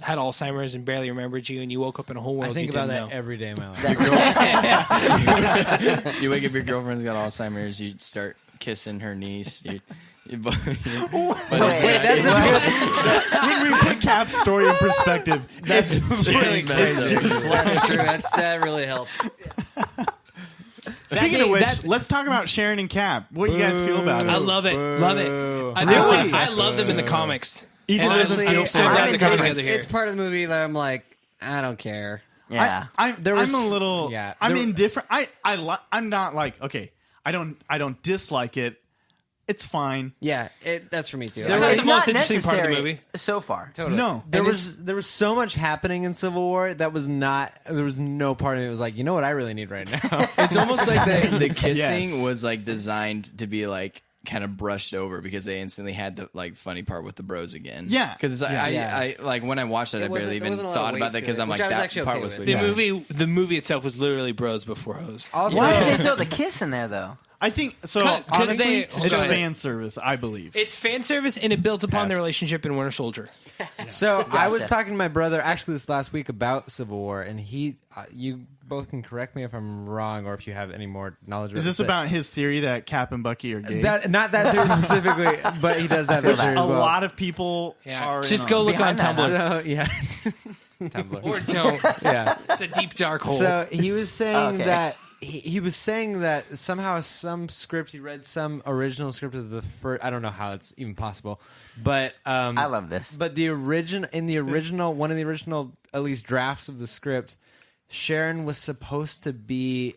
had Alzheimer's and barely remembered you, and you woke up in a whole world I think you about didn't that know. every day of my life. You wake up, your girlfriend's got Alzheimer's. You start kissing her niece. When we put Cap's story in perspective, that's really messed up. That's true. That really helped. Speaking of which, let's talk about Sharon and Cap. What do you guys feel about it? I love it. Love it. Really? I love them in the comics. Ethan And doesn't I'm feel so glad they're coming it's, together here. it's part of the movie that I'm like, I don't care. Yeah. I'm a little. yeah, I'm there- indifferent. I'm not like okay. I don't dislike it. It's fine. Yeah, that's for me too. It's not It's the most not interesting part of the necessary movie. so far. No, There was so much happening in Civil War that was not. There was no part of me that was like, you know what I really need right now. It's almost like the kissing Yes. was like designed to be like kind of brushed over because they instantly had the like funny part with the bros again. Yeah. because I like when I watched it, I barely even wasn't a lot of thought weight about that to because it, I'm like which I was that actually part okay was with. The movie itself was literally bros before hoes. Also, Why did they throw the kiss in there though? I think so. 'Cause Honestly, they- it's Go ahead. fan service. I believe. It's fan service, and it builds upon their relationship in Winter Soldier. So I was Gotcha. talking to my brother actually this last week about Civil War, and he, you both can correct me if I'm wrong or if you have any more knowledge. Is this about his theory that Cap and Bucky are gay? that? Not that theory specifically, but he does that feel theory that. as a well. lot of people are. Just in go on. look on Behind that, Tumblr. So yeah, Tumblr. Or don't. Yeah. It's a deep dark hole. So he was saying Okay. that he was saying that somehow some script he read some original script of the first. I don't know how it's even possible, but I love this. But the original one of the original at least drafts of the script, Sharon was supposed to be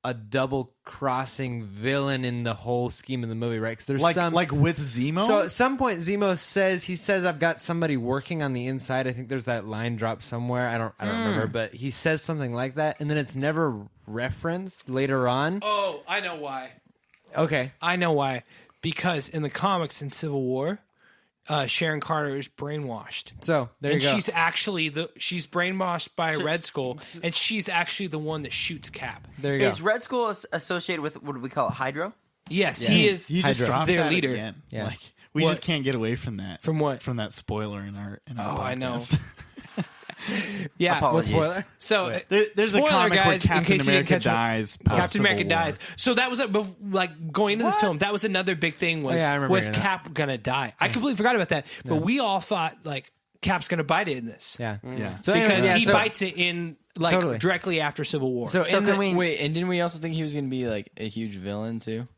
a double crossing villain in the whole scheme of the movie, right? Because there's like with Zemo. So at some point, Zemo says, "I've got somebody working on the inside." I think there's that line drop somewhere. I don't remember, but he says something like that, and then it's never referenced later on. Oh, I know why. Okay, I know why. Because in the comics in Civil War, Sharon Carter is brainwashed. so there And you go. she's actually she's brainwashed by Red Skull, and she's actually the one that shoots Cap. There you go. Is Red Skull associated with what do we call it, Hydra? Yes, he is. you just Hydra. dropped Their that leader. again. Yeah. Like we What? just can't get away from that. From what? From that spoiler in our. Oh, I know. podcast. Yeah. Apologies. spoiler? So There's spoiler, a comic guys, where in Captain case you didn't America catch it. dies. Captain America post-Civil War. dies. So that was like going into this film. That was another big thing. Was yeah, I remember was hearing that. Cap gonna die? I completely forgot about that. But we all thought like Cap's gonna bite it in this. Yeah, Yeah. So Because anyway, yeah, he so- bites it in like Totally. directly after Civil War. So, So in can the- we? Wait, and didn't we also think he was going to be like a huge villain too?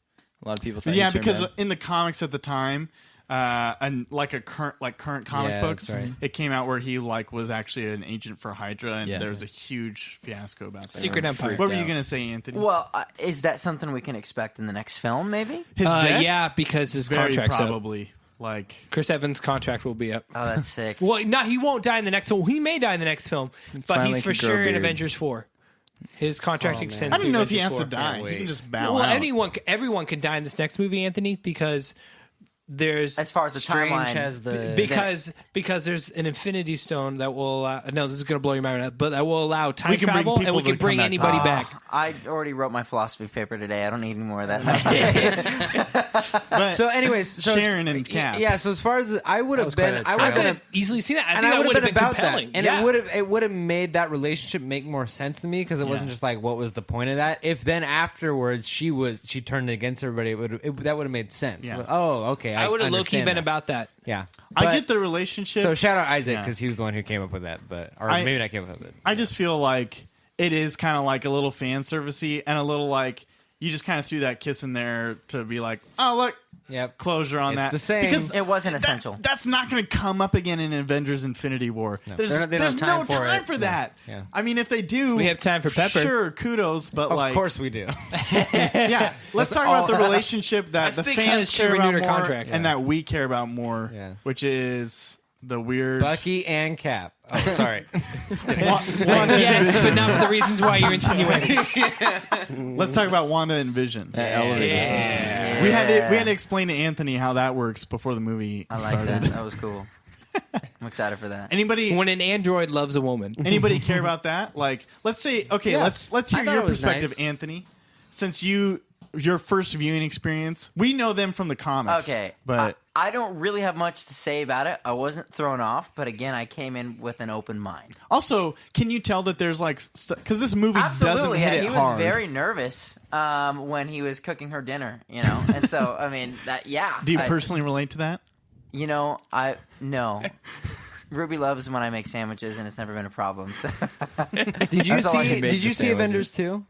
A lot of people thought. Yeah, he turned because out- in the comics at the time, and like current comic Yeah, books, that's right. it came out where he like was actually an agent for Hydra, and Yeah. there was a huge fiasco about that. Secret Empire. What were you out. gonna say, Anthony? Well, is that something we can expect in the next film? Maybe. His death? yeah, because his very contract's up. probably. Like Chris Evans' contract will be up. Oh, that's sick. Well, no, he won't die in the next film. He may die in the next film, but Finally he's for can grow a sure in beard. Avengers 4. His contract extends. I don't to know if he has Avengers to 4. die. He can just bow Well, out. everyone can die in this next movie, Anthony, because there's As far as the Strange timeline, has the because there's an Infinity Stone that will allow, no, this is going to blow your mind, but that will allow time We can bring travel, and people we to can bring come back to anybody life. back. I already wrote my philosophy paper today. I don't need any more of that. But So, anyways, so Sharon and Cap. Yeah, so as far as I would have been, I I would could have have easily seen that. I and think I that would have been about compelling. that, and Yeah. it would have made that relationship make more sense to me because it wasn't just like what was the point of that. If then afterwards she turned against everybody, that would have made sense. Yeah. Oh, okay. I would have low key understand been that. about that. Yeah, I But- get the relationship. So shout out Isaac Yeah. because he was the one who came up with that, or I- maybe not came up with it. I just feel like it is kind of like a little fan servicey and a little like you just kind of threw that kiss in there to be like, oh look, Yep. closure on It's that. the same. Because It wasn't essential. That's not going to come up again in Avengers Infinity War. There's, They don't there's have no time for time it. for that. Yeah. I mean, if they do, We have time for Pepper. Sure, kudos, but Of like, course we do. yeah. Let's talk about the relationship that That's the because fans she care about renewed her more contract. and that we care about more, Yeah. which is the weird. Bucky and Cap. Oh, sorry. Yes, but not for the reasons why you're insinuating. Let's talk about Wanda and Vision. elevator. We had to explain to Anthony how that works before the movie I like started. that. That was cool. I'm excited for that. Anybody When an android loves a woman. anybody care about that? Like, let's say, okay, Yeah. let's I hear thought your it was perspective, nice. Anthony. Since your first viewing experience, we know them from the comics. Okay, but I don't really have much to say about it. I wasn't thrown off, but again, I came in with an open mind. also, can you tell that there's like because this movie doesn't Absolutely, hit yeah. it He was hard? very nervous when he was cooking her dinner, and so I mean that. Yeah. Do you I- personally relate to that? No. Ruby loves when I make sandwiches, and it's never been a problem. So. Did you That's all I see? can make Did you the see sandwiches. Avengers 2?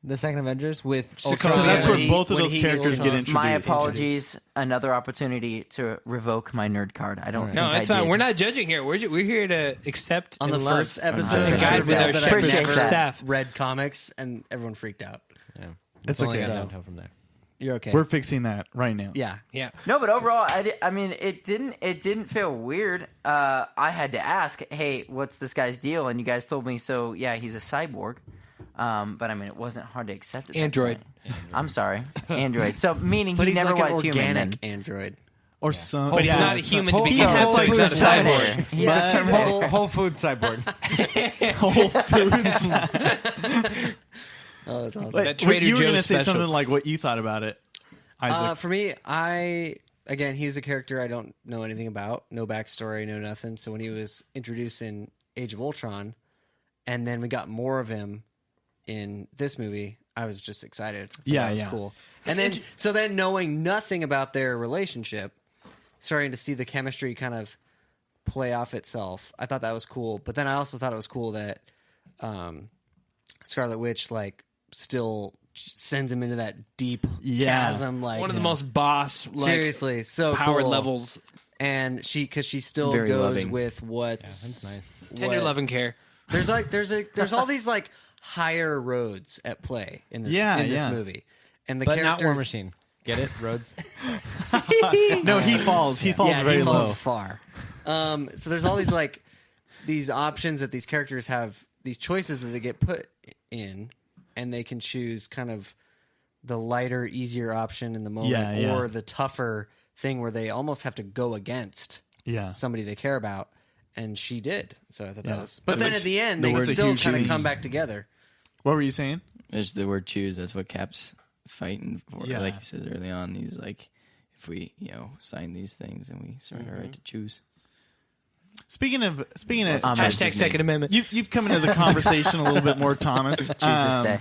the second Avengers with Sokovia. Ultron. So that's where When both of when those he characters gets get on- introduced. My apologies. Another opportunity to revoke my nerd card. I don't think No, I it's fine. did. We're not judging here. We're here to accept On the and love. first episode, And I guide revealed with our that I Appreciate never that. staff. read comics, and everyone freaked out. It's Only okay. downhill from there. You're okay. We're fixing that right now. yeah. Yeah. No, but overall, I mean, it didn't feel weird. I had to ask, hey, what's this guy's deal? And you guys told me, so yeah, he's a cyborg. But I mean, it wasn't hard to accept. At that Android. point. I'm sorry, Android. So meaning But he he's never like an was human. organic Then. android. Or some. But he's yeah, not a it's human not- to He begin has with, like so he's not a cyborg. Terminator. He's the Terminator. Whole Food cyborg. Whole Foods. Oh, that's awesome. But That Trader you were Joe's gonna say special. something like what you thought about it, Isaac. For me, again, he's a character I don't know anything about, no backstory, no nothing. So when he was introduced in Age of Ultron, and then we got more of him in this movie, I was just excited. Yeah, That was yeah. cool. And then knowing nothing about their relationship, starting to see the chemistry kind of play off itself, I thought that was cool. But then I also thought it was cool that Scarlet Witch still sends him into that deep Yeah. chasm, like One of the most boss, seriously, so power cool. levels, And because she still Very goes loving. with what's that's nice. tender love and care. there's all these like higher roads at play in this Yeah. movie, and the But characters, not War Machine. Get it? Roads? No, he falls. He falls yeah, very he falls low. far. So there's all these these options that these characters have, these choices that they get put in, and they can choose kind of the lighter, easier option in the moment, Yeah, yeah. or the tougher thing where they almost have to go against Yeah. somebody they care about. And she did, so I thought Yeah. that was. But then at the end, they word still huge kind of choose. come back together. What were you saying? There's the word choose. That's what Cap's fighting for. Yeah. Like he says early on, he's like, if we, sign these things, then we surrender our right to choose. Speaking of, Hashtag Second Amendment. you've come into the conversation a little bit more, Thomas. Choose this day.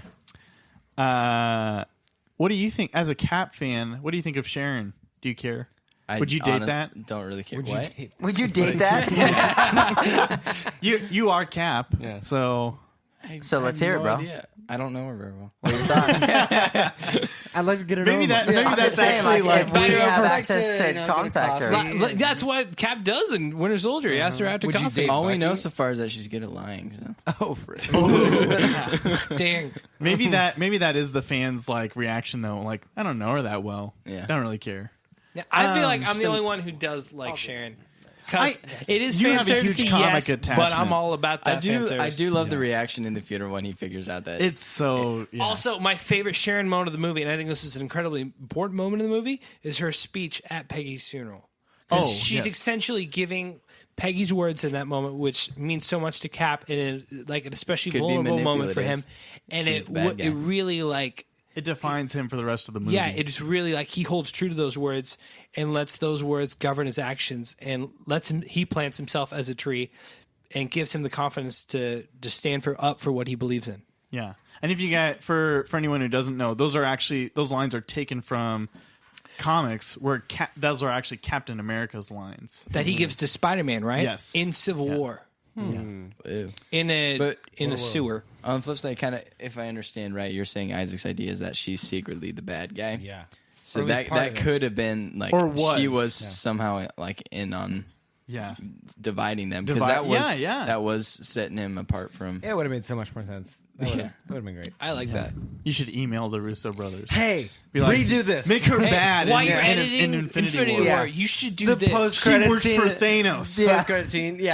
What do you think as a Cap fan? What do you think of Sharon? Do you care? Would you date that? Don't really care. What? Would you date that? You are Cap, Yeah. so So let's hear it, bro. I don't know her very well. What are your thoughts? I'd like to get her maybe known. maybe I'm that's just saying, actually like if we Invite her have over access to, to you know, get a contact her. coffee. That's what Cap does in Winter Soldier. He asks her out to Would you coffee. date- All we Bucky? know so far is that she's good at lying. So. Oh, really? Dang. maybe that is the fans' like reaction though. Like I don't know her that well. Yeah. Don't really care. Now, I feel like I'm just the a- only one who does like Sharon. Because it is You fan have a huge service, comic yes, but attachment. I'm all about that. I fan do service. love the reaction in the theater when he figures out that It's so yeah. Also, my favorite Sharon moment of the movie, and I think this is an incredibly important moment in the movie, is her speech at Peggy's funeral. 'Cause Oh, she's yes. essentially giving Peggy's words in that moment, which means so much to Cap, and like an especially Could be vulnerable moment for him. manipulative. And She's the bad guy. it really like. it defines him for the rest of the movie. Yeah, it's really like he holds true to those words and lets those words govern his actions and he plants himself as a tree and gives him the confidence to stand up for what he believes in. Yeah. And if you got for anyone who doesn't know, those lines are taken from comics where those are actually Captain America's lines. That he gives to Spider-Man, right? Yes. In Civil War. Ew. In a But- sewer. On the flip side, kind of, if I understand right, you're saying Isaac's idea is that she's secretly the bad guy. Yeah. So Or at least that part that of it. could have been like, Or was. she was somehow like in on Yeah. dividing them because Divide- that was yeah. that was setting him apart from. It would have made so much more sense. That would have been great. I like that. You should email the Russo brothers. Hey, Be like, redo this. Make her bad While in, you're in editing Infinity War. War, Yeah. you should do The this. post- She Credit works scene- for Thanos. Yeah. Post-credit scene, she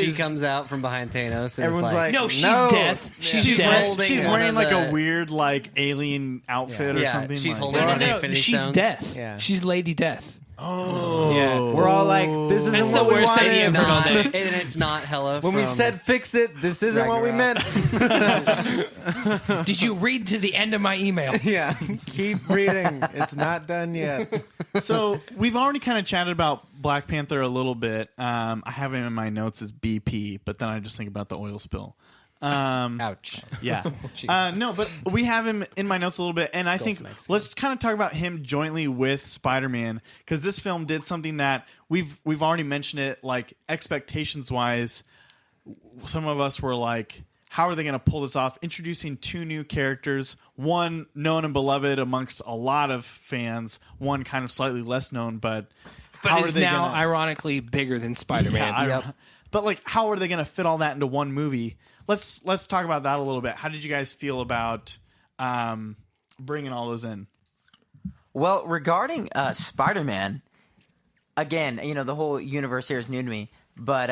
Is- comes out from behind Thanos. And Everyone's is like, No, she's No. death. She's She's, death. holding she's one wearing of like a the- weird like alien outfit or Yeah, something. she's like, holding No, one of the no, Infinity she's Stones. death. Yeah. She's Lady Death. Oh. Yeah. We're all like, this isn't That's what the we worst wanted. idea ever. Not, and it's not Hela. When we from- said fix it, this isn't what we meant. Did you read to the end of my email? Yeah. Keep reading. It's not done yet. So we've already kind of chatted about Black Panther a little bit. I have him in my notes as BP, but then I just think about the oil spill. Ouch. Yeah. No, but we have him in my notes a little bit, and I think let's kind of talk about him jointly with Spider-Man, because this film did something that we've already mentioned it, like expectations-wise. Some of us were like, how are they going to pull this off? Introducing 2 new characters, one known and beloved amongst a lot of fans, one kind of slightly less known, but how But are is they now gonna, ironically bigger than Spider-Man. But like, how are they going to fit all that into one movie? Let's talk about that a little bit. How did you guys feel about bringing all those in? Well, regarding Spider-Man, again, the whole universe here is new to me, but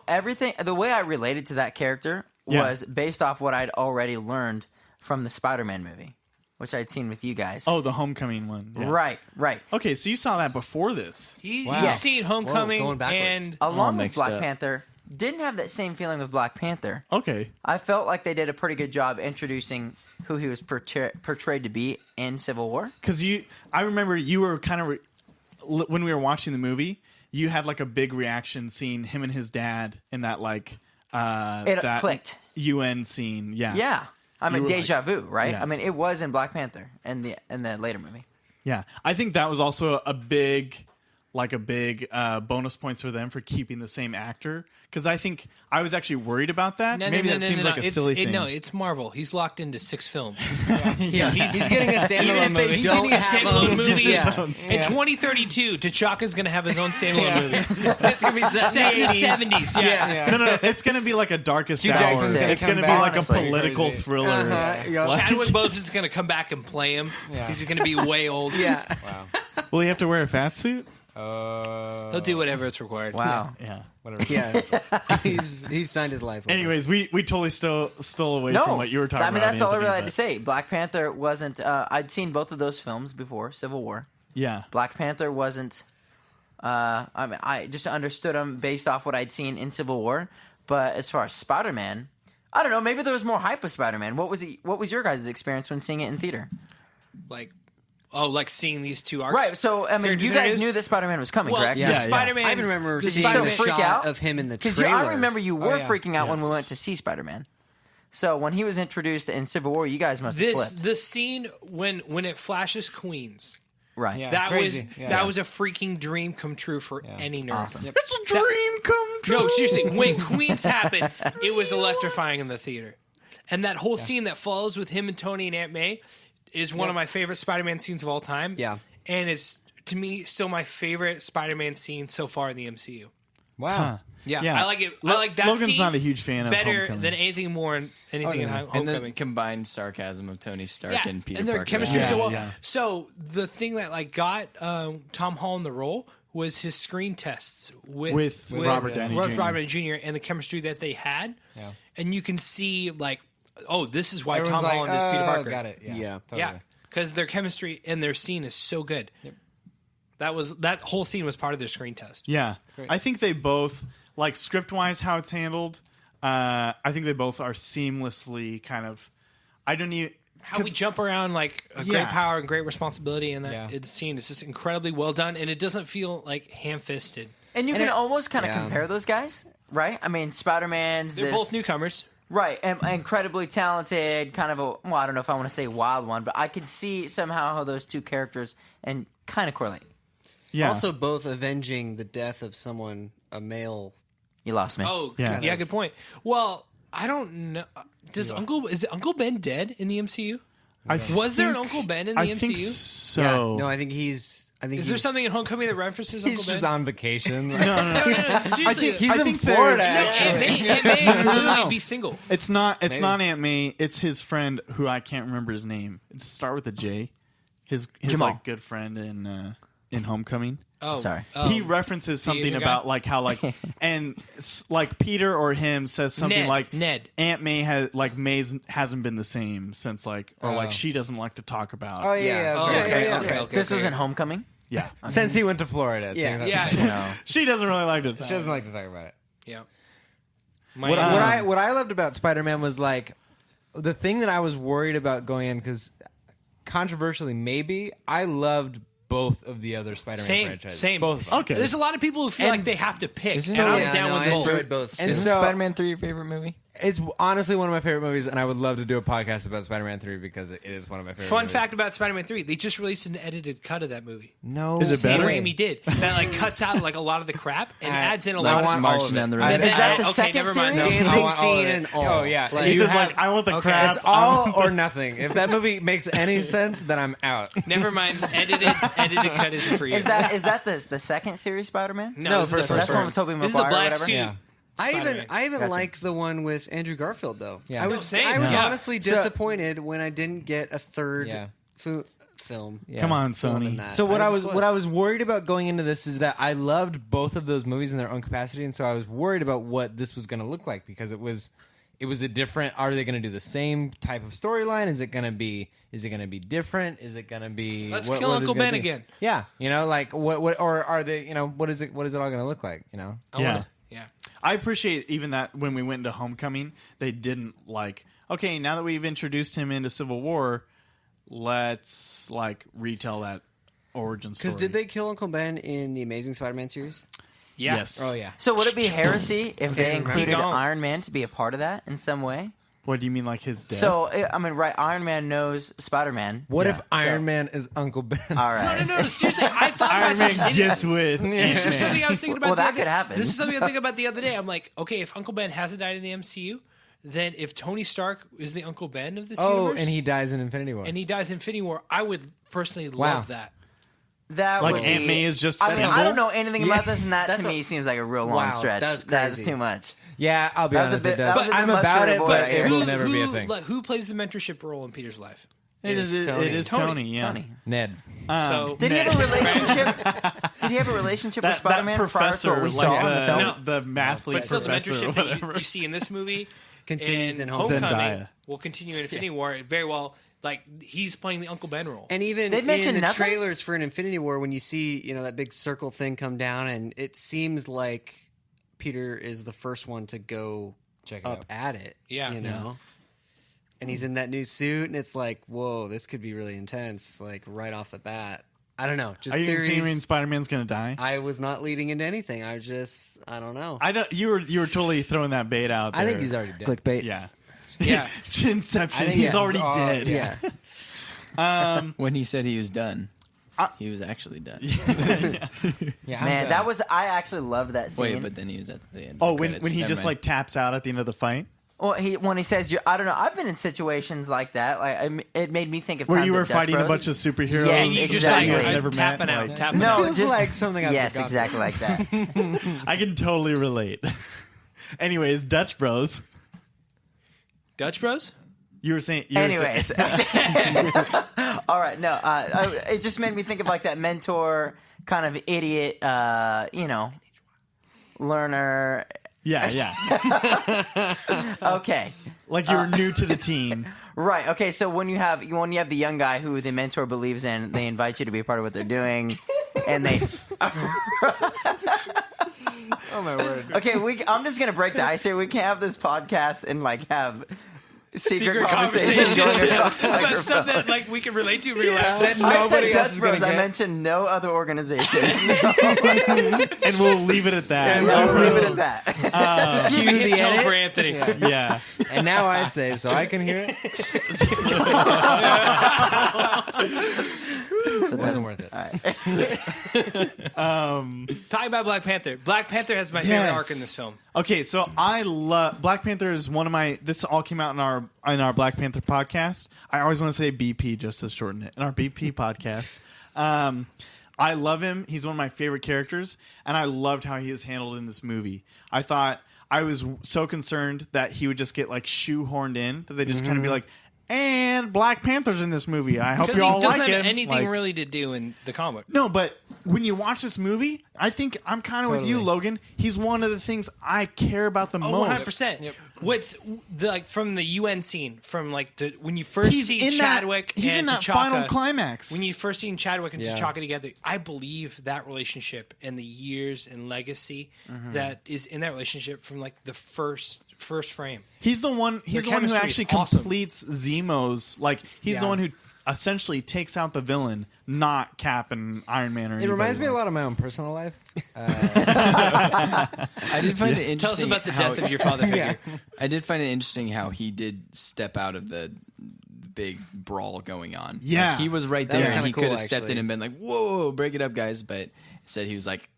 everything, the way I related to that character was based off what I'd already learned from the Spider-Man movie, which I'd seen with you guys. Oh, the Homecoming one. Yeah. Right. Okay, so you saw that before this. He's Yes. seen Homecoming Whoa, going backwards. and Along with mixed Black up. Panther, didn't have that same feeling with Black Panther. Okay. I felt like they did a pretty good job introducing who he was portrayed to be in Civil War. Because I remember you were kind of, when we were watching the movie, you had like a big reaction seeing him and his dad in that like, It that clicked. UN scene. Yeah. Yeah. I mean, were deja vu, right? Yeah. I mean, it was in Black Panther in the later movie. Yeah. I think that was also a big bonus points for them for keeping the same actor. Because I think I was actually worried about that. Maybe that seems like a silly thing. No, it's Marvel. He's locked into 6 films. Yeah, he's getting a Even standalone if they, movie. he's getting a standalone movie. Yeah. In 2032, T'Chaka's going to have his own standalone movie. It's gonna be Set in the 70s. Yeah. No. It's going to be like a Darkest Hugh Hour. Jackson's gonna It's come going to be back. like a Honestly. political Crazy. thriller. Chadwick Boseman is going to come back and play him. Yeah. He's going to be way old. Yeah. Will he have to wear a fat suit? He'll do whatever it's required. Wow. Yeah. Whatever. Yeah. he's signed his life away. Anyways, we totally stole away No, from what you were talking I mean about. that's all I Anthony, really had but- to say. Black Panther wasn't. I'd seen both of those films before Civil War. Yeah. Black Panther wasn't. I just understood them based off what I'd seen in Civil War. But as far as Spider-Man, I don't know. Maybe there was more hype with Spider-Man. What was your guys' experience when seeing it in theater? Like seeing these two arcs. Right. So I mean, Characters you guys introduced? knew that Spider-Man was coming, Well, correct? the Spider-Man. I even remember Did you seeing still the freak shot out? of him in the Because trailer. I remember you were yeah. freaking out when we Yes. went to see Spider-Man. So when he was introduced in Civil War, you guys must have flipped. The scene when it flashes Queens. Right. Yeah. That Crazy. was Yeah. that was a freaking dream come true for any nerd. Awesome. It's a dream come true. No, seriously, when Queens happened, it was electrifying in the theater. And that whole scene that follows with him and Tony and Aunt May is one of my favorite Spider-Man scenes of all time. Yeah. And it's, to me, still my favorite Spider-Man scene so far in the MCU. Wow. Yeah, Yeah. I like it. I like that Logan's scene not a huge fan of better Homecoming. than anything more in anything in And Homecoming. the combined sarcasm of Tony Stark Yeah, and Peter and their Parker. chemistry Yeah, so well. yeah. So the thing that got Tom Holland the role was his screen tests with Robert Downey Jr. Robert Jr. and the chemistry that they had. Yeah. And you can see this is why Everyone's Tom Holland is Peter Parker. Got it. Yeah. Yeah. Totally. Yeah, because their chemistry and their scene is so good. Yep. That whole scene was part of their screen test. Yeah. great. I think they both, like script-wise, how it's handled, I think they both are seamlessly kind of, I don't even... How we jump around like a Yeah. great power and great responsibility, and that Yeah. scene is just incredibly well done, and it doesn't feel like ham-fisted. And you can almost kind of Yeah. compare those guys, right? I mean, Spider-Man's They're this, both newcomers. right, and incredibly talented, kind of I don't know if I want to say wild one, but I could see somehow how those two characters and kind of correlate. Yeah. Also, both avenging the death of someone, a male. You lost me. Oh, Yeah. yeah, good point. Well, I don't know. Is Uncle Ben dead in the MCU? Was there an Uncle Ben in the I MCU? think so. No, I think he's. I think Is there something in Homecoming that references Uncle He's Ben? just on vacation. No, seriously. He's in think Florida. there's- Actually. Aunt May could literally be single. It's not Aunt May. It's his friend who I can't remember his name. It's start with a J. His Jamal. like good friend in Homecoming. Oh, Sorry. He references something Asian guy? about like how like and like Peter or him says something Ned. like Ned. Aunt May hasn't been the same since like or like she doesn't like to talk about. Oh yeah. Oh, That's right. okay. This was in Homecoming. Yeah. Since he went to Florida. Yeah. Yeah. She doesn't really like to talk. She doesn't like to talk about it. Yeah. What I loved about Spider-Man was like the thing that I was worried about going in because controversially maybe I loved both of the other Spider-Man franchises. Same. Both of them. Okay. There's a lot of people who feel like they have to pick, and Isn't I'm it- down no, with I both. enjoyed both. And Isn't so- Spider-Man 3 your favorite movie? It's honestly one of my favorite movies, and I would love to do a podcast about Spider-Man 3 because it is one of my favorite Fun movies. fact about Spider-Man 3, they just released an edited cut of that movie. No. Is it Sam better? Raimi did. That like cuts out like a lot of the crap and adds in a lot of marching down the road. Is that the okay, second never mind. series? Dancing I want all of scene it. and all. Oh, yeah. Like, You Ethan's have- like, I want the okay, crap. It's all or nothing. If that movie makes any sense, then I'm out. Never mind. Edited cut isn't for you. Is that the second series Spider-Man? No, this is the first That's one. one with Tobey This is the Maguire or black whatever. suit. Yeah. Spider-Man. I even like the one with Andrew Garfield though. Yeah. I No, was same. I was Yeah. honestly So- disappointed when I didn't get a third Yeah. film. Yeah. Come on, film in Sony. that. So what I just was worried about going into this is that I loved both of those movies in their own capacity, and so I was worried about what this was going to look like because it was a different. Are they going to do the same type of storyline? Is it going to be different? Is it going to be Let's what kill is it Uncle gonna Ben be? again. Yeah, like what or are they? What is it all going to look like? I Yeah. wanna- yeah. I appreciate even that when we went into Homecoming, they didn't like, okay, now that we've introduced him into Civil War, let's like retell that origin story. Because did they kill Uncle Ben in the Amazing Spider-Man series? Yeah. Yes. Oh yeah. So would it be heresy if they remember. included Keep going. Iron Man to be a part of that in some way? What do you mean, like his death? So I mean, right? Iron Man knows Spider-Man. What Yeah. if Iron Man is Uncle Ben? All right. No, seriously, I thought Iron about this. Man gets with This is Ant-Man. something I was thinking about. Well, the that other- could happen. This is something I was thinking about the other day. I'm like, okay, if Uncle Ben hasn't died in the MCU, then if Tony Stark is the Uncle Ben of this universe, and he dies in Infinity War. and he dies in Infinity War, I would personally Wow. love that. That Like would be- Aunt May is just I mean, single? I don't know anything about this, and that That's to a- me seems like a real long Wow, stretch. that's That's crazy. too much. Yeah, I'll be That was a honest, bit- it does. that was a I'm bit much about for a it, boy but right it here. will never be a thing. Who plays the mentorship role in Peter's life? It is Tony. Yeah. Tony. Ned. So Did he have a relationship? Did he have a relationship with That Spider-Man prior to professor, what we like saw in the film? the mathlete but still, the professor or mentorship that whatever. you see in this movie Continues in Homecoming Zendaya. will continue in Infinity War. Very well, like he's playing the Uncle Ben role. And even They in mentioned the nothing? trailers for an Infinity War, when you see that big circle thing come down, and it seems like Peter is the first one to go Check it up out. at it. Yeah. And he's in that new suit, and it's like, whoa, this could be really intense. Like right off the bat, I don't know. Just Are you theories. insinuating Spider-Man's gonna die? I was not leading into anything. I don't know. I don't. You were totally throwing that bait out there. I think he's already dead. Clickbait. Yeah. Yeah. Inception. I think He's yes. already Oh, dead. Yeah. When he said he was done, he was actually done. Yeah, I'm Man, done. that was. I actually loved that scene. Wait, but then he was at the end. Oh, of the when credits. he Never just mind. like taps out at the end of the fight, Well, when he says, I don't know. I've been in situations like that. Like it made me think of where times you were at Dutch fighting a Bros. bunch of superheroes. Yes, And you just exactly. like I've never tapping met, out, like- tapping No, out. feels just like something I've yes, forgotten. exactly like that. I can totally relate. Anyways, Dutch Bros. Dutch Bros. You were saying. Anyways, all right. No, it just made me think of like that mentor kind of idiot, learner. Yeah. Okay, Like you were new to the team. right. Okay, so when you have the young guy who the mentor believes in, they invite you to be a part of what they're doing, and they. Oh my word. Okay, I'm just gonna break the ice here. We can't have this podcast and like have secret conversations going across the about microphone. stuff that like we can relate to real life. That I nobody said else Dutch is gonna Bros. I get. mentioned no other organizations. And we'll leave it at that. Yeah, we'll leave it at that. This movie Cue hits the home edit. for Anthony. Yeah. And now I say, so I can hear it. It wasn't worth it. Talking about Black Panther. Black Panther has my favorite Yes. arc in this film. Okay, so I love Black Panther is one of my. This all came out in our Black Panther podcast. I always want to say BP just to shorten it. In our BP podcast, I love him. He's one of my favorite characters, and I loved how he was handled in this movie. I thought I was so concerned that he would just get like shoehorned in, that they just kind of be like, and Black Panther's in this movie. I hope Because you he all doesn't like have him. anything Like, really to do in the comic. No, but when you watch this movie, I think I'm kind of with you, Totally. Logan. He's one of the things I care about the Oh, most. 100%. What's like from the UN scene, from like when you first He's see in Chadwick that. He's and in that T'Chaka, final climax. when you first seen Chadwick and Yeah. T'Chaka together, I believe that relationship and the years and legacy that is in that relationship from like the first frame. He's the one. He's Their the one who chemistry is actually awesome. completes Zemo's. Like he's the one who essentially takes out the villain, not Cap and Iron Man. Or It reminds me a like. lot of my own personal life. I did find it interesting. Tell us about the death of your father figure. I did find it interesting how he did step out of the big brawl going on. Yeah. Like, he was right That there, was and kinda he cool, could have stepped in actually. and been like, "Whoa, break it up, guys!" But instead, he was like,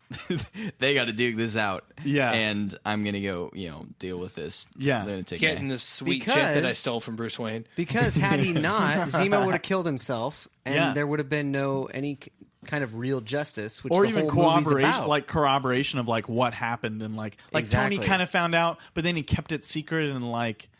"They got to duke this out." Yeah. and I'm gonna go, deal with this. Yeah. lunatic Getting guy. this sweet jet that I Because- stole from Bruce Wayne. Because had he not, Zemo would have killed himself, and Yeah. there would have been any kind of real justice, which Or the even whole movie's corroboration, about. corroboration of like what happened, and like Exactly. Tony kind of found out, but then he kept it secret, and like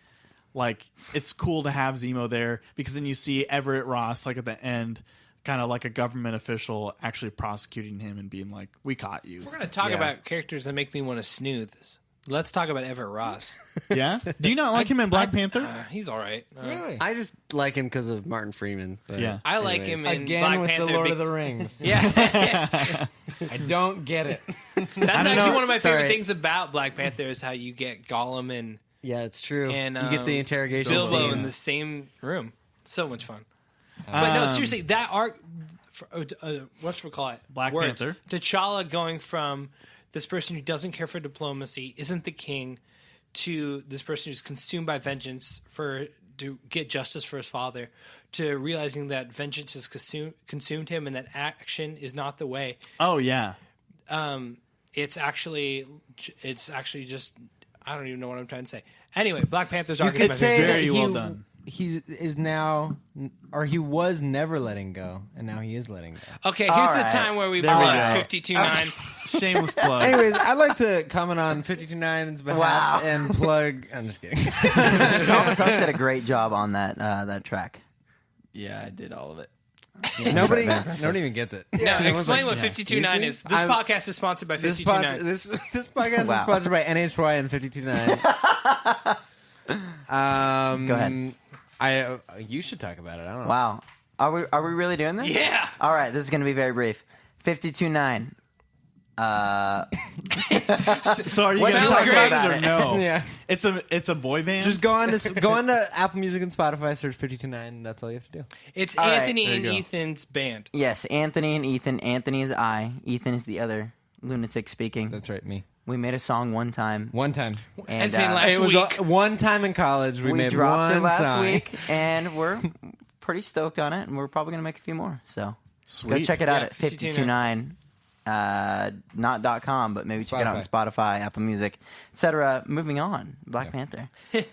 it's cool to have Zemo there because then you see Everett Ross like at the end, kind of like a government official actually prosecuting him and being like, "We caught you." If we're going to talk about characters that make me want to snooze, let's talk about Everett Ross. Yeah. Do you not like him in Black Panther? He's all right. Really? I just like him because of Martin Freeman. But Yeah. I like anyways. him in Again Black with Panther. the Lord of the Rings. Yeah. I don't get it. That's actually one of my favorite Sorry. things about Black Panther is how you get Gollum and Yeah, it's true. And, you get the interrogation Bilbo scene. in the same room. So much fun. But no, seriously, that arc, whatchamacallit? Black Words. Panther. T'Challa going from this person who doesn't care for diplomacy, isn't the king, to this person who's consumed by vengeance to get justice for his father, to realizing that vengeance has consumed him and that action is not the way. Oh yeah. It's actually just, I don't even know what I'm trying to say. Anyway, Black Panther's You arc is could my say favorite. Very that well done. He is now, or he was never letting go, and now he is letting go. Okay, here's All the right. time where we There we plug go. 52.9. Shameless plug. Anyways, I'd like to comment on 529's behalf Wow. and plug. I'm just kidding. Thomas Huck did a great job on that track. Yeah, I did all of it. Nobody even gets it. Now, Everyone's explain like, what "Excuse 52.9 me?" is. This I'm- podcast is sponsored by This 52.9. this podcast Wow. is sponsored by NHY and 529. Go ahead. You should talk about it. I don't know. Wow. Are we really doing this? Yeah. All right, this is going to be very brief. 52.9. So are you What going to sounds talk great about it or no? Yeah. It's a boy band. Just go on to Apple Music and Spotify, search 529. That's all you have to do. It's All right, Anthony there and you go. Ethan's band. Yes, Anthony and Ethan. Anthony is I. Ethan is the other lunatic speaking. That's right, me. We made a song one time. One time. And, As in last It was week. one time in college. We we made dropped one it last song. week, and we're pretty stoked on it, and we're probably going to make a few more. So go Sweet. check it out Yeah, at 529. Not .com, but maybe check it out on Spotify, Apple Music, etc. Moving on, Black Panther. Sorry,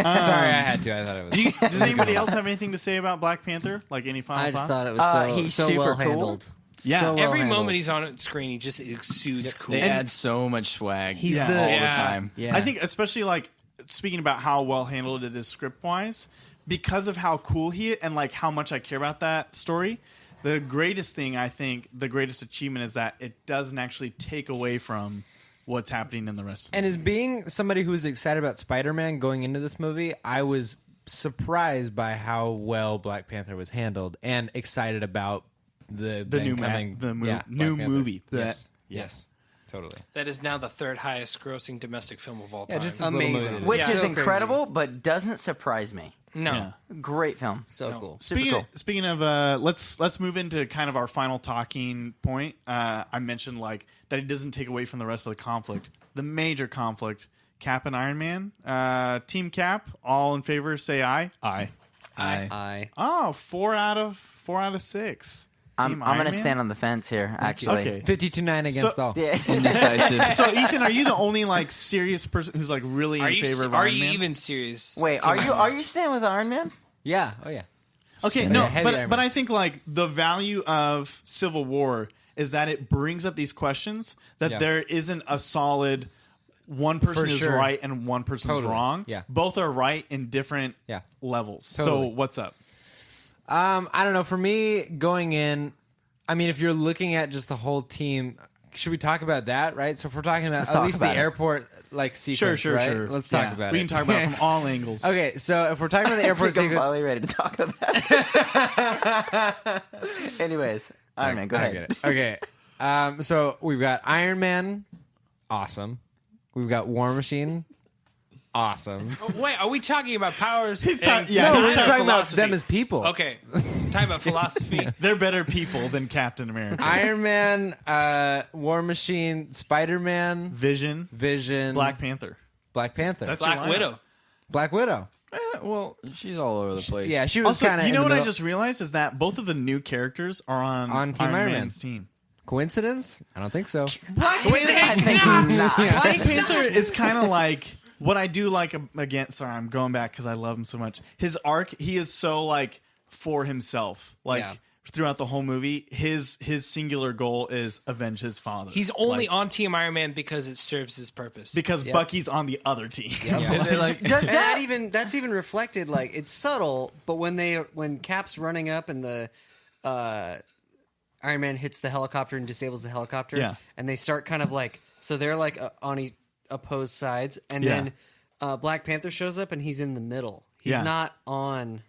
I had to. I thought it was. Does anybody else have anything to say about Black Panther? Like any final I just thoughts? thought it was He's so super well cool. handled. Yeah. So well Every handled. moment he's on screen, he just exudes cool. They add so much swag. He's Yeah. the all Yeah. the time. Yeah. I think especially like speaking about how well handled it is script wise, because of how cool he and like how much I care about that story. The greatest thing I think, the greatest achievement is that it doesn't actually take away from what's happening in the rest of the And as being somebody who's excited about Spider-Man going into this movie, I was surprised by how well Black Panther was handled, and excited about the new coming Black Panther. movie. Yes, yes, totally. That is now the third highest grossing domestic film of all time. Yeah, just this little Amazing. movie. Which Yeah. is So incredible, but doesn't surprise me. no. Yeah. Great film. so No. cool. Super cool. Speaking of, let's move into kind of our final talking point. I mentioned like that it doesn't take away from the rest of the conflict. The major conflict, Cap and Iron Man. Team Cap, all in favor, say aye. Aye. I Oh, 4 out of 6. I'm Team going Iron to Man? stand on the fence here, actually. Okay. 52-9 against So- all. Yeah. Indecisive. So Ethan, are you the only like serious person who's like really Are in you favor of are Iron you Man? even serious? Wait, are you standing with Iron Man? Yeah. Oh yeah. Okay, Yeah, no, heavy Iron but Man. I think like the value of Civil War is that it brings up these questions that Yeah. there isn't a solid one person For is sure. right and one person's Totally. wrong. Yeah. Both are right in different Yeah. levels. Totally. So what's up? I don't know. For me, going in, I mean, if you're looking at just the whole team, should we talk about that? Right. So if we're talking about at talk least the about it. airport like sequence, right? Let's talk Yeah, about we it. can talk about it from all angles. Okay, so if we're talking about the I airport think I'm sequence, finally ready to talk about that. Anyways, Iron Man, go I ahead. get it. Okay, so we've got Iron Man, awesome. We've got War Machine, awesome. Wait, are we talking about powers? He's talking- and yeah, No, he's we're design just or talking about philosophy? them as people. Okay. Talking about philosophy. They're better people than Captain America. Iron Man, War Machine, Spider-Man, Vision, Black Panther. Black Panther, That's Black your lineup. Widow. Black Widow. Well, she's all over the place. Yeah, she was Also, kind of. you know what I just realized is that both of the new characters are on Team Iron Man. Man's team. Coincidence? I don't think so. I think not. Black Panther is kind of like what I do like again. Sorry, I'm going back because I love him so much. His arc, he is so like for himself. Like Yeah. throughout the whole movie, his singular goal is avenge his father. He's only Like, on Team Iron Man because it serves his purpose. because Bucky's on the other team. And they're like, Does And that that's even reflected. Like it's subtle, but when Cap's running up and the Iron Man hits the helicopter and disables the helicopter, Yeah. and they start kind of like so they're like on opposed sides, and Yeah. then Black Panther shows up and he's in the middle. He's Yeah. not on.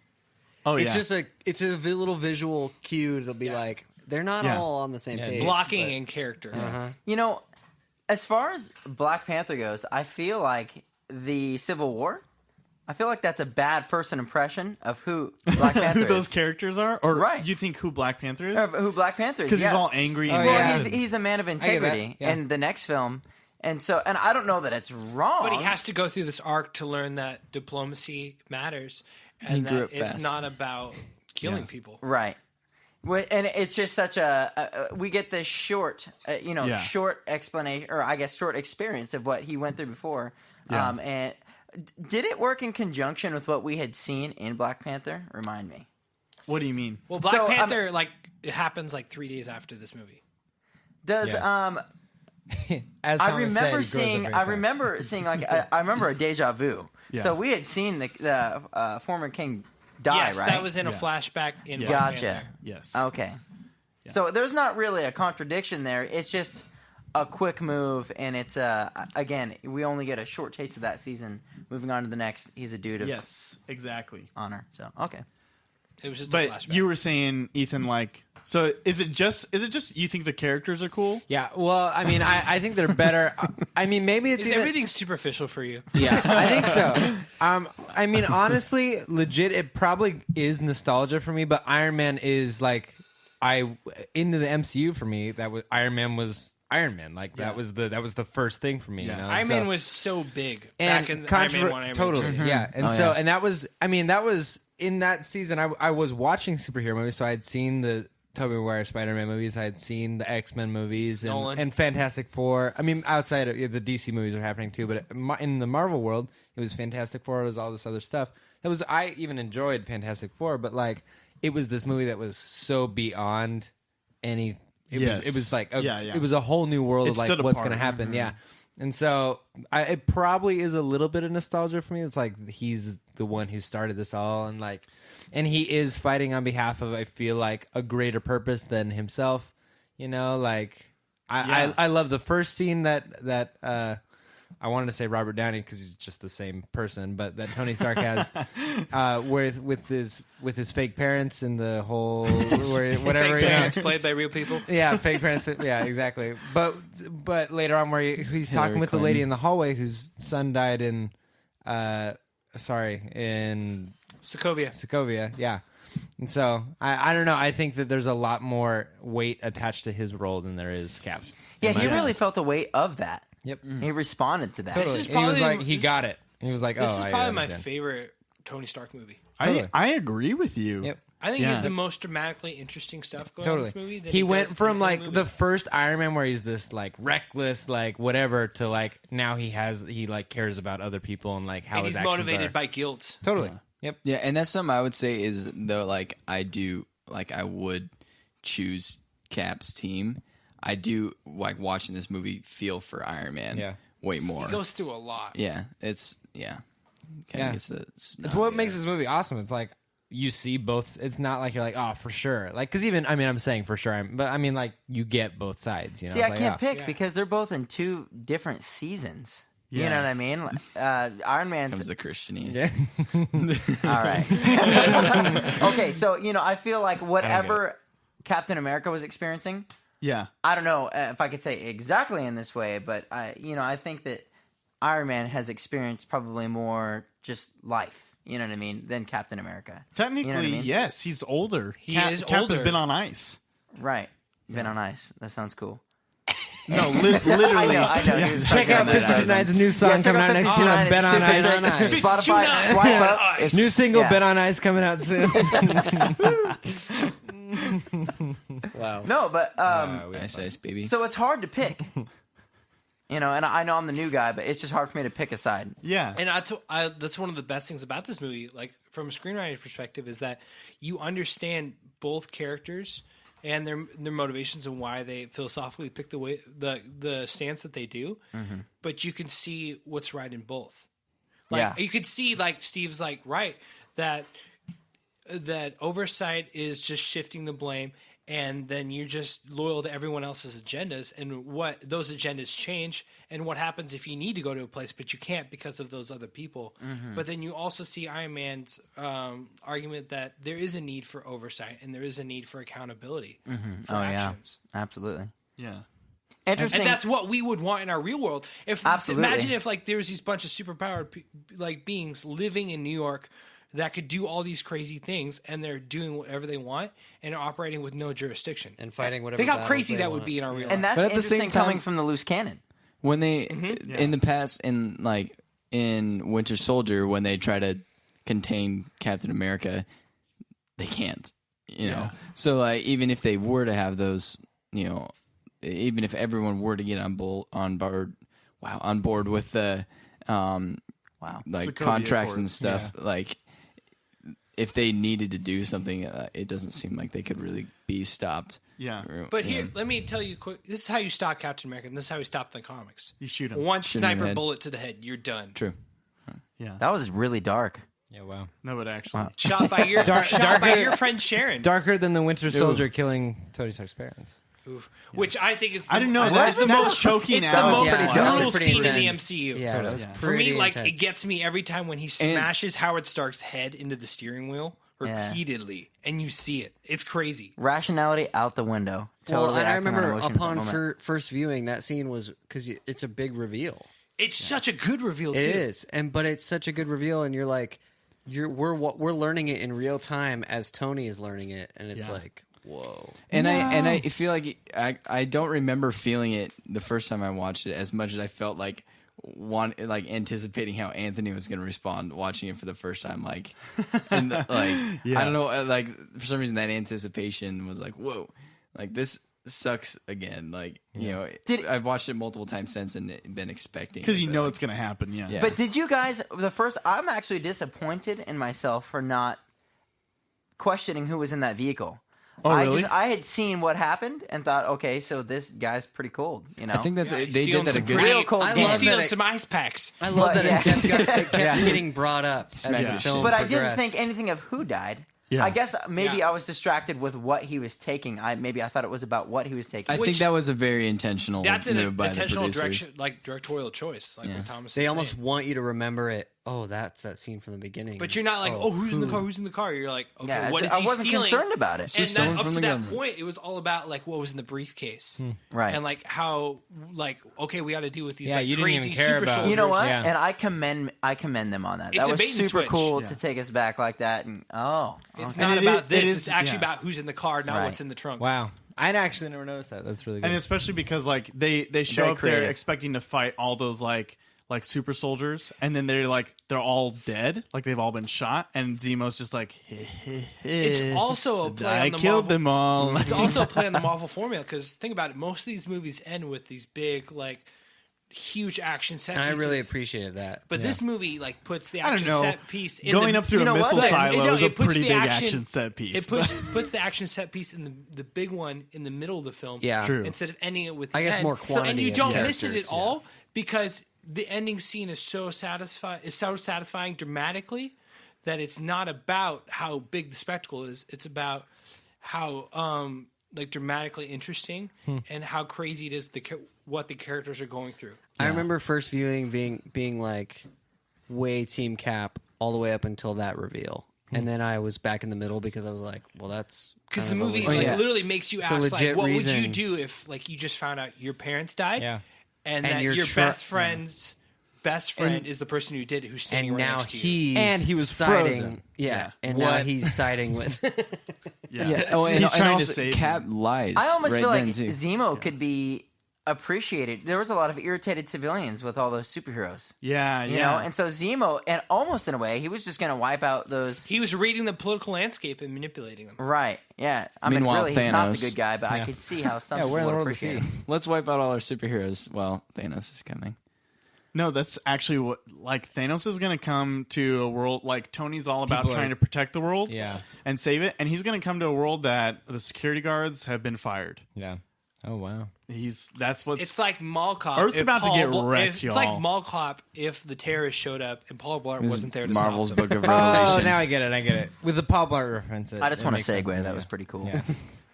Oh It's yeah, just a little visual cue to be like they're not Yeah. all on the same page. blocking in character. You know, as far as Black Panther goes, I feel like the Civil War. I feel like that's a bad first impression of who Black Panther who those is. characters are, or Right. you think who Black Panther is? Of who Black Panther is. Because yeah. he's all angry. And Oh, Well, yeah. he's a man of that, integrity yeah. in the next film, and I don't know that it's wrong. But he has to go through this arc to learn that diplomacy matters and grew that up it's fast. not about killing people. Right. And it's just such we get this short, short explanation, or I guess short experience of what he went through before. Yeah. And did it work in conjunction with what we had seen in Black Panther? Remind me. What do you mean? Well, Black So, Panther, it happens 3 days after this movie. Does As I Thomas said, remember he grows up seeing very I fast. remember seeing I remember a deja vu. Yeah. So we had seen the former king die, yes, right? that was in a Yeah. flashback in Yes. Black Gotcha. Panther. Yes. Okay. So there's not really a contradiction there. It's just a quick move, and it's again, we only get a short taste of that season. Moving on to the next, he's a dude of Yes. Exactly. honor. So okay. It was just a But flashback. you were saying, Ethan, so is it just you think the characters are cool? Yeah, well, I mean, I think they're better. I mean, maybe it's Is even, everything superficial for you? Yeah, I think so. I mean, honestly, legit, it probably is nostalgia for me. But Iron Man is into the MCU for me. That was Iron Man was Iron Man. That was the first thing for me. Yeah. You know? Iron So- Man was so big and back in Iron Man 1, Iron Man totally, 2. yeah. And and that was, I mean, that was in that season. I was watching superhero movies, so I had seen the Tobey Maguire Spider-Man movies. I had seen the X-Men movies Nolan. and Fantastic Four. I mean, outside of the DC movies are happening too, but in the Marvel world, it was Fantastic Four. It was all this other stuff. I even enjoyed Fantastic Four, but it was this movie that was so beyond any. It was it was a whole new world of stood what's apart. going to happen. Yeah. And so it probably is a little bit of nostalgia for me. It's like he's the one who started this all, and he is fighting on behalf of, I feel like, a greater purpose than himself. You know, I love the first scene that I wanted to say Robert Downey because he's just the same person, but that Tony Stark has with his fake parents and the whole whatever. Fake parents played by real people. Yeah, fake parents. Yeah, exactly. But later on, where he's talking with the lady in the hallway whose son died in Sokovia. Yeah. And so I don't know. I think that there's a lot more weight attached to his role than there is Cap's. Yeah, he Yeah. really felt the weight of that. Yep. He responded to that. Totally. is And he was probably- like, he got it. And he was like, This oh, is I probably my understand. favorite Tony Stark movie. Totally. I agree with you. Yep. I think Yeah. he's the most dramatically interesting stuff going on in Totally. this movie. Than He went does from in the movie. the first Iron Man where he's this reckless whatever to now he cares about other people and how and his he's actions motivated are. by guilt. Totally. Yep. Yeah, and that's something I would say is though I would choose Cap's team. I do watching this movie feel for Iron Man Yeah. way more. He goes through a lot. Yeah, it's Kinda Yeah. gets the It's snot, what yeah. makes this movie awesome. It's you see both. It's not like you're oh, for sure. Because even, I mean, I'm saying for sure, but I mean, you get both sides. You know? See, It's I can't pick Yeah. because they're both in two different seasons. You Yeah. know what I mean? Iron Man's Comes the Christianese. Yeah. all right. Okay, so I feel like whatever Captain America was experiencing, Yeah. I don't know if I could say exactly in this way, but I think that Iron Man has experienced probably more just life. You know what I mean? Than Captain America. Technically, You know what I mean? yes, he's older. He Cap, is Cap older. has been on ice. Right. Been on ice. That sounds cool. No, literally. I know. He was Check out talking about that. 59's new song check coming out out next 59. year on Bet on It's Ice. Ben on Ice. Spotify, swipe up. It's, New single yeah. Bet on Ice coming out soon. Wow. No, but Ice Ice baby. so it's hard to pick. And I know I'm the new guy, but it's just hard for me to pick a side. Yeah. And that's one of the best things about this movie, like from a screenwriting perspective, is that you understand both characters and their motivations and why they philosophically pick the stance that they do. Mm-hmm. But you can see what's right in both. Like you could see, like Steve's like right that oversight is just shifting the blame. And then you're just loyal to everyone else's agendas and what those agendas change and what happens if you need to go to a place, but you can't because of those other people. Mm-hmm. But then you also see Iron Man's argument that there is a need for oversight and there is a need for accountability for actions. Absolutely. Yeah. Interesting. And that's what we would want in our real world. Absolutely. Imagine if like there was these bunch of superpowered like beings living in New York that could do all these crazy things, and they're doing whatever they want and are operating with no jurisdiction. And fighting whatever. Think how battles crazy they that would want. be in our real life. and that's But at the same interesting coming time- from the loose cannon. When they in the past in Winter Soldier, when they try to contain Captain America, they can't. You know, so like even if they were to have those, even if everyone were to get on board with the like Sokovia contracts and Accords. stuff, like if they needed to do something, it doesn't seem like they could really be stopped. Yeah. But here, let me tell you quick. This is how you stop Captain America, and this is how he stopped in the comics. You shoot him. One Shoot him in the sniper head. bullet to the head, you're done. True. Yeah. That was really dark. Yeah, wow. No, but actually. Shot by your shot by your friend Sharon, Darker than the Winter Soldier killing Tony Stark's parents. Oof. Which I think is. I didn't know that's the most choking It's the out. most Yeah, that brutal was pretty scene in the intense. MCU. Yeah, that was For me, pretty like intense. it gets me every time when he smashes Howard Stark's head into the steering wheel repeatedly, and you see it. It's crazy. Rationality out the window. Well, Totally and I acting on remember emotion at that upon moment. first viewing, that scene was because it's a big reveal. It's such a good reveal too. It is, but it's such a good reveal, and you're like, we're learning it in real time as Tony is learning it, and it's like, whoa. And I feel like I don't remember feeling it the first time I watched it as much as I felt like anticipating how Anthony was going to respond watching it for the first time. Like, and I don't know, like for some reason that anticipation was like, whoa, like this sucks again. Like, I've watched it multiple times since and been expecting Because it, you but, know like, it's going to happen, yeah. Yeah. But did you guys I'm actually disappointed in myself for not questioning who was in that vehicle. Oh, really? I had seen what happened and thought, okay, so this guy's pretty cold, I think that's He's they stealing did that a some good. real cold I game. He's love stealing that some ice packs. I love But, that it kept getting brought up as Smack the the film shit. But I progressed. didn't think anything of who died. Yeah. I guess maybe Yeah. I was distracted with what he was taking. Maybe I thought it was about what he was taking. I think that was a very intentional That's an move by the intentional producer. directorial choice, like what Thomas. They is almost saying. want you to remember it. Oh, that's that scene from the beginning. But you're not like, oh, who's in the car? Who's in the car? You're like, okay, Yeah, what is I he wasn't stealing? concerned about it. And Just that, someone up from to the that government. point, it was all about like what was in the briefcase, Right. And like how, like okay, we got to deal with these Yeah, like you didn't crazy even care super about- soldiers. You know what? Yeah. And I commend them on that. It's that a was bait and super switch. cool Yeah. to take us back like that. And It's okay. not And about this. it is- It's actually yeah. about who's in the car, not Right. what's in the trunk. Wow. I'd actually never noticed that. That's really good. And especially because like they show Very up there creative. expecting to fight all those like super soldiers, and then they're all dead, like they've all been shot, and Zemo's just like, It's also a play I on the killed Marvel. them all. It's also a play on the Marvel formula because think about it. Most of these movies end with these big, like, huge action set and I pieces. really appreciated that. But this movie like puts the I don't action know. set piece in Going the, up through you know a what? missile Like, silo no, is a it puts pretty the big action- action set piece. It puts the action set piece in the big one in the middle of the film. Yeah. True. Instead of ending it with the I guess end. more And quantity you of don't miss it characters, at all because the ending scene is so satisfying dramatically that it's not about how big the spectacle is. It's about how like dramatically interesting and how crazy it is what the characters are going through. I remember first viewing being like way Team Cap all the way up until that reveal. And then I was back in the middle because I was like, well, that's Because kind the of a movie legit- like literally makes you a ask like, legit what would you reason. do if like you just found out your parents died, Yeah. and And that you're your try- best friend's best friend is the person who did it, who's standing And right now next to you. he was frozen. siding. Yeah, and What? now he's siding with. Oh, and, He's and trying also to save Cap lies. I almost right feel then like too. Zemo could be appreciated. There was a lot of irritated civilians with all those superheroes. Yeah, You know, and so Zemo, and almost in a way, he was just going to wipe out those. He was reading the political landscape and manipulating them. Right? Yeah. I Meanwhile, mean, really, he's not the Thanos. good guy, but I could see how some Yeah, where in people the would world is appreciate he? him. Let's wipe out all our superheroes. Well, Thanos is coming. No, that's actually what, like, Thanos is going to come to a world, like, Tony's all about People are- trying to protect the world Yeah. and save it, and he's going to come to a world that the security guards have been fired. Yeah. Oh wow. That's what's... It's like Mall Cop. Earth's if about to Paul get Bl- wrecked, It's y'all. like Mall Cop if the terrorists showed up and Paul Blart This wasn't there to Marvel's stop them. Book of Oh, Revelation. now I get it. With the Paul Blart reference, I just want to segue. segue. That was pretty cool. Yeah.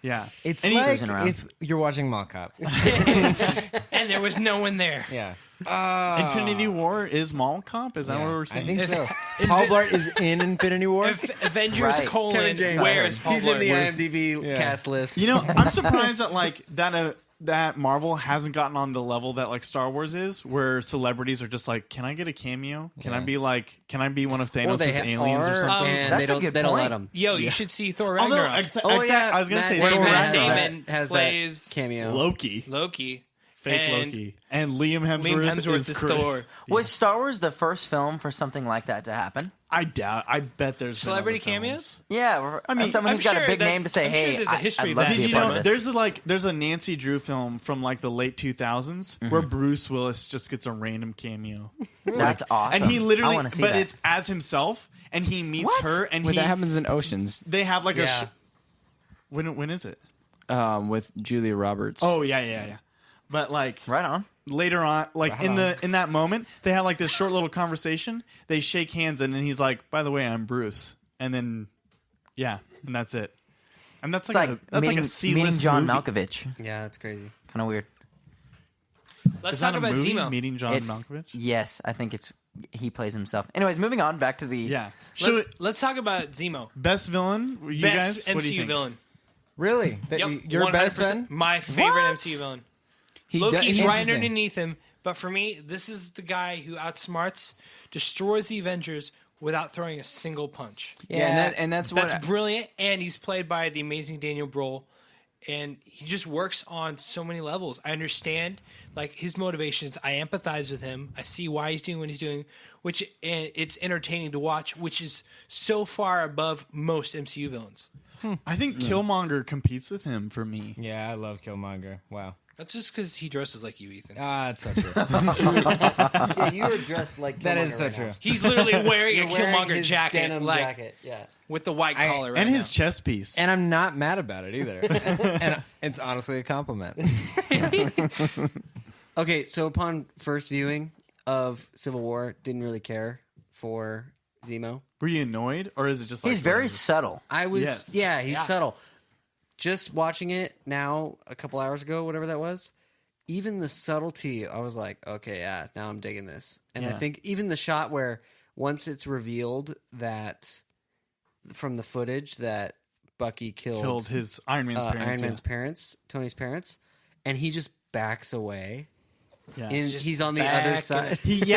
yeah. It's And he- like Cruising around. if you're watching Mall Cop. And there was no one there. Yeah. Infinity War is Mall Cop? Is that what we're I saying? think so. Paul Blart is in Infinity War. Avengers Right. colon James. where is Paul He's Blart? in the Where's- IMDb Yeah. cast list. You know, I'm surprised that, like, that Marvel hasn't gotten on the level that, like, Star Wars is, where celebrities are just like, can I get a cameo? Can I be one of or Thanos' they aliens or something? and That's they a don't. good They don't point. let them. Yo, you should see Thor Although, Ragnarok. I was going to say Matt Thor Matt Ragnarok. Damon has plays that cameo. Loki. Loki. Fake and Loki. And Liam Hemsworth, Liam Hemsworth is Chris. Thor. Was Star Wars the first film for something like that to happen? I bet there's been Celebrity other films. cameos? Yeah, I mean, someone I'm who's got sure a big that's- name to say, I'm sure "Hey, there's a history I'd of love that. to be Did a you part know of this." there's a Nancy Drew film from like the late 2000s where Bruce Willis just gets a random cameo, That's awesome. and he I literally, want to see but that. it's as himself, and he meets What? her, and Wait, that happens in Oceans they have like Yeah. when is it? with Julia Roberts. Oh yeah. But like right on. later on, like in that moment, they have like this short little conversation. They shake hands, and then he's like, "By the way, I'm Bruce," and then and that's it. And that's It's like like, that's meeting, like a C-list meeting John movie. Malkovich. Yeah, that's crazy. Kind of weird. Let's Is that talk a about movie? Zemo. Meeting John It- Malkovich. Yes, I think he plays himself. Anyways, moving on back to the Yeah. So Let's talk about Zemo. best villain. You Best guys, what do you MCU think? villain. Really? That Yep, your best 100%. friend? My favorite What? MCU villain. He's Loki's right interesting. underneath him, but for me, this is the guy who outsmarts, destroys the Avengers without throwing a single punch. Yeah, and that's what That's brilliant, and he's played by the amazing Daniel Bruhl, and he just works on so many levels. I understand like his motivations. I empathize with him. I see why he's doing what he's doing, and it's entertaining to watch, which is so far above most MCU villains. I think Killmonger competes with him for me. Yeah, I love Killmonger. Wow. That's just because he dresses like you, Ethan. Ah, that's so true. Yeah, you are dressed like that is Killmonger so right true. now. He's literally wearing You're a wearing Killmonger his jacket, denim like jacket. Yeah. with the white collar, right And his now. chest piece. And I'm not mad about it either. And it's honestly a compliment. Okay, so upon first viewing of Civil War, didn't really care for Zemo. Were you annoyed, or is it just like He's very whatever? subtle. I was, Yes. yeah, he's Yeah. subtle. Just watching it now, a couple hours ago, whatever that was, even the subtlety, I was like, okay, yeah, now I'm digging this. And I Yeah. think even the shot where once it's revealed that from the footage that Bucky killed his Iron Man's parents. Iron yeah. Man's parents, Tony's parents, and he just backs away. Yeah. And Just he's on the back other and- side. He He's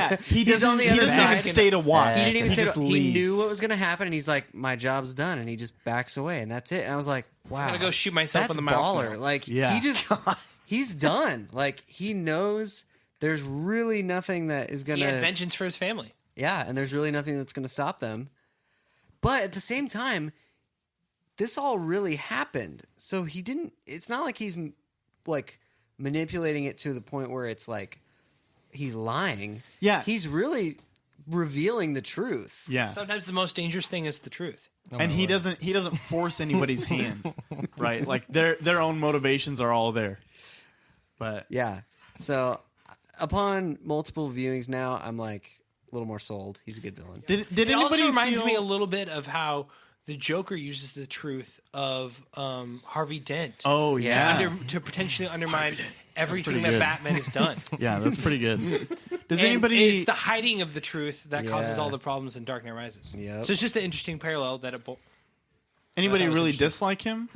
doesn't, on the he other doesn't even side. stay to watch. He didn't even he say just he leaves. knew what was going to happen, and he's like, "My job's done," and he just backs away, and that's it. And I was like, "Wow, I'm gonna go shoot myself that's in the mouth baller!" now. Like, Yeah. he just he's done. Like, he knows there's really nothing that is He gonna, had vengeance for his family. yeah, and there's really nothing that's gonna stop them. But at the same time, this all really happened, so he didn't. It's not like he's like manipulating it to the point where it's like he's lying. Yeah. He's really revealing the truth. Yeah. Sometimes the most dangerous thing is the truth. And he doesn't force anybody's hand, right? Like their own motivations are all there. But Yeah. So upon multiple viewings now, I'm like a little more sold. He's a good villain. did It anybody also reminds feel, me a little bit of how the Joker uses the truth of Harvey Dent Oh yeah. to potentially undermine everything pretty that good. Batman has done. Yeah, that's pretty good. Does And anybody It's the hiding of the truth that causes Yeah. all the problems in Dark Knight Rises. Yep. So it's just an interesting parallel that anybody that was really interesting. dislike him?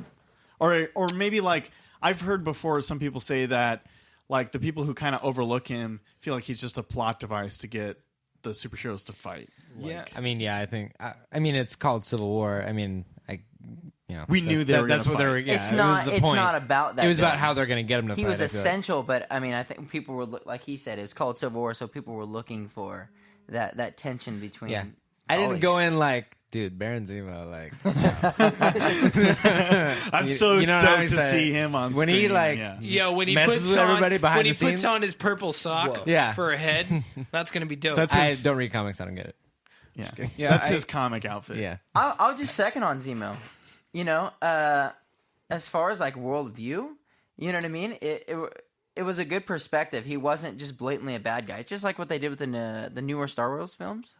Or maybe like I've heard before some people say that like the people who kind of overlook him feel like he's just a plot device to get the superheroes to fight. Yeah. I mean, I think. I mean, it's called Civil War. I mean, We knew they were That's gonna what they were. fight. Yeah, It's it not. was the It's point. not about that. It was about though. how they're going to get him to He fight. was I feel like. essential, but I mean, I think people were like he said, it was called Civil War, so people were looking for that tension between. Yeah, I didn't always. go in like, dude, Baron Zemo, like. I'm You- so you know what stoked I'm to saying? see him on When he, screen. like- yeah. Yo, when he Messes puts with on everybody behind when he the puts scenes? on his purple sock Whoa. Yeah. for a head, that's gonna be dope. That's I his, don't read comics. I don't get it. yeah. Yeah, That's I- his comic outfit. Yeah, I'll just second on Zemo. You know, as far as like worldview, you know what I mean. It was a good perspective. He wasn't just blatantly a bad guy. It's just like what they did with the newer Star Wars films.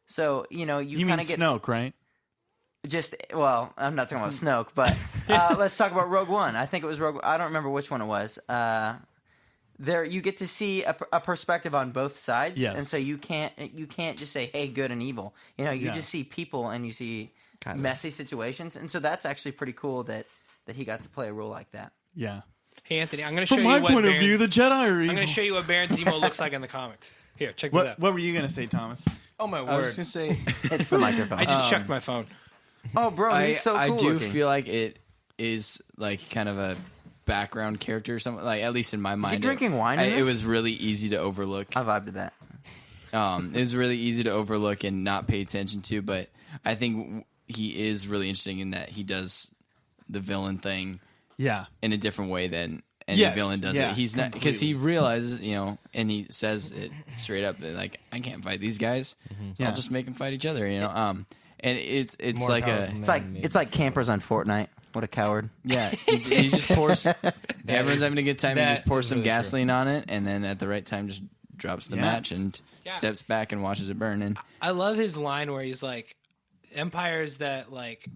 So you know, you You mean kind of get Snoke, right? just well. I'm not talking about Snoke, but let's talk about Rogue One. I think it was Rogue. I don't remember which one it was. There, you get to see a perspective on both sides, Yes. and so you can't just say, "Hey, good and evil." You know, you Yeah. just see people and you see messy situations, and so that's actually pretty cool that he got to play a role like that. Yeah. Hey Anthony, I'm gonna show From you my what point of Baron, view, the Jedi are evil. I'm gonna show you what Baron Zemo looks like in the comics. Here, check this out. What were you gonna say, Thomas? Oh my I was just gonna say, It's the microphone. I just checked my phone. Oh, bro, I, he's so cool I do looking. feel like it is like kind of a background character or something. Like at least in my mind, drinking wine in it this? was really easy to overlook. I vibe to that. It was really easy to overlook and not pay attention to. But I think he is really interesting in that he does the villain thing Yeah. in a different way than any Yes, villain does yeah, it. He's not because he realizes, and he says it straight up that, like, I can't fight these guys, so Yeah. I'll just make them fight each other. And it's More like powerful It's like campers on Fortnite. What a coward. he just pours. Everyone's having a good time. He that just pours is some really true. gasoline on it, and then at the right time, just drops the Yeah. match and Yeah. steps back and watches it burn. And I love his line where he's like, "Empires that like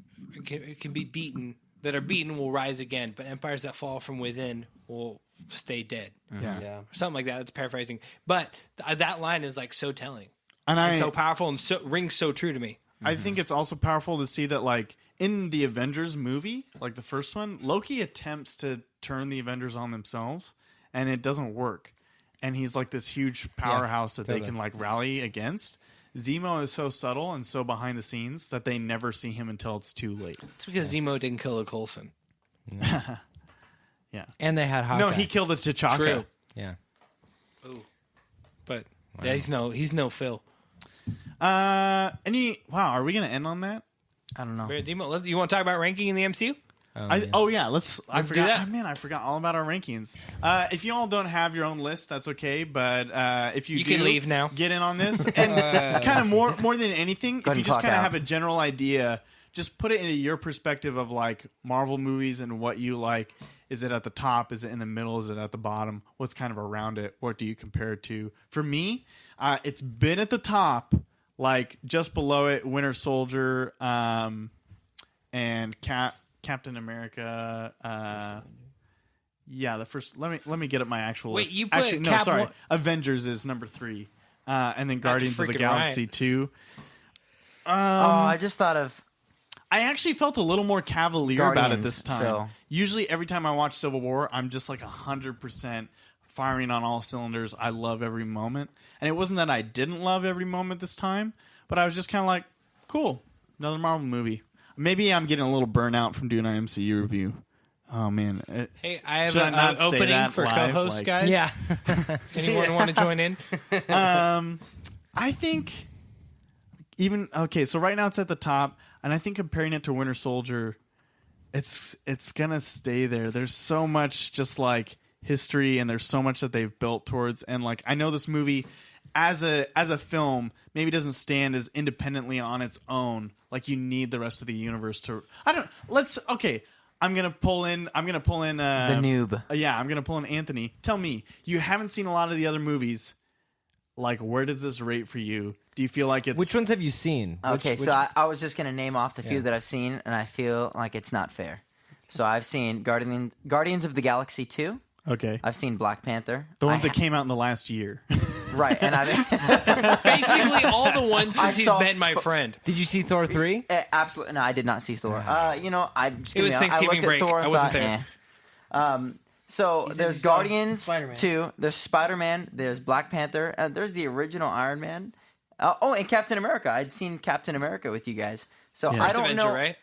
can be beaten, that are beaten, will rise again, but empires that fall from within will stay dead." Yeah. Or something like that. That's paraphrasing, but that line is like so telling And and so powerful and so rings so true to me. I think it's also powerful to see that, like, in the Avengers movie, like the first one, Loki attempts to turn the Avengers on themselves, and it doesn't work. And he's like this huge powerhouse that they can like rally against. Zemo is so subtle and so behind the scenes that they never see him until it's too late. It's because Zemo didn't kill a Coulson. Yeah. and they had Hawkeye. No, he killed a T'Chaka. True. Yeah. Ooh. But yeah, he's no Phil. Wow, are we gonna end on that? I don't know. Baron Zemo, you want to talk about ranking in the MCU? I Let's do that. Man, I forgot all about our rankings. If you all don't have your own list, that's okay. But if you You do, can leave now. Get in on this, and kind of more than anything, if ahead you and just clock kind of out. have a general idea, just put it into your perspective of like Marvel movies and what you like. Is it at the top? Is it in the middle? Is it at the bottom? What's kind of around it? What do you compare it to? For me, it's been at the top, like just below it, Winter Soldier, and Captain America. The first. Let me get up my actual Wait, list. you put Actually, no, Cap sorry. one- Avengers is number 3, and then Guardians of the freaking Galaxy right. 2. I just thought of I actually felt a little more cavalier about it Guardians, this time. so- Usually, every time I watch Civil War, I'm just like 100% firing on all cylinders. I love every moment, and it wasn't that I didn't love every moment this time, but I was just kind of like, "Cool, another Marvel movie." Maybe I'm getting a little burnout from doing an MCU review. Oh man! Hey, I have Should I not an say opening that for live? co-hosts, Like- guys. Yeah. Anyone want to join in? I think even okay. So right now it's at the top, and I think comparing it to Winter Soldier, it's gonna stay there. There's so much just like history, and there's so much that they've built towards. And like I know this movie, as a film, maybe doesn't stand as independently on its own. Like you need the rest of the universe to. I'm gonna pull in. The noob. Yeah, I'm gonna pull in Anthony. Tell me, you haven't seen a lot of the other movies. Like, where does this rate for you? Do you feel like it's Which ones have you seen? Okay, Which- so I was just going to name off the few that I've seen, and I feel like it's not fair. So I've seen Guardians of the Galaxy 2. okay? I've seen Black Panther. The ones that came out in the last year. Right, and I've Basically, all the ones I since he's saw been my friend. Did you see Thor 3? absolutely no, I did not see Thor. I just It was I Thanksgiving looked at break. Thor and I wasn't thought, there. So there's you saw Guardians Spider-Man. 2, there's Spider-Man, there's Black Panther, and there's the original Iron Man. And Captain America. I'd seen Captain America with you guys. So I First don't Avenger, know. right?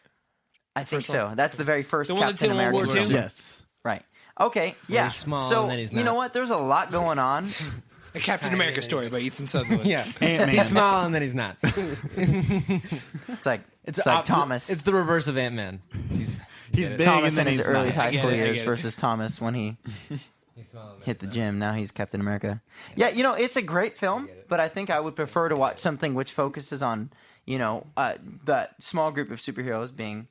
I think so. That's the very first The one that's Captain in World America War II? movie. Yes. Right. Okay. Yeah. he's small so and then he's you know not. what? There's a lot going on. A Captain America story by Ethan Sutherland. Yeah, Ant-Man. he's small and then he's not. It's like Thomas. It's the reverse of Ant-Man. He's big Thomas and then in his he's early not. high get school it, I years get it. versus Thomas when he He's small and then hit the he's gym. Now he's Captain America. Yeah, it's a great film, but I think I would prefer to watch something which focuses on, that small group of superheroes being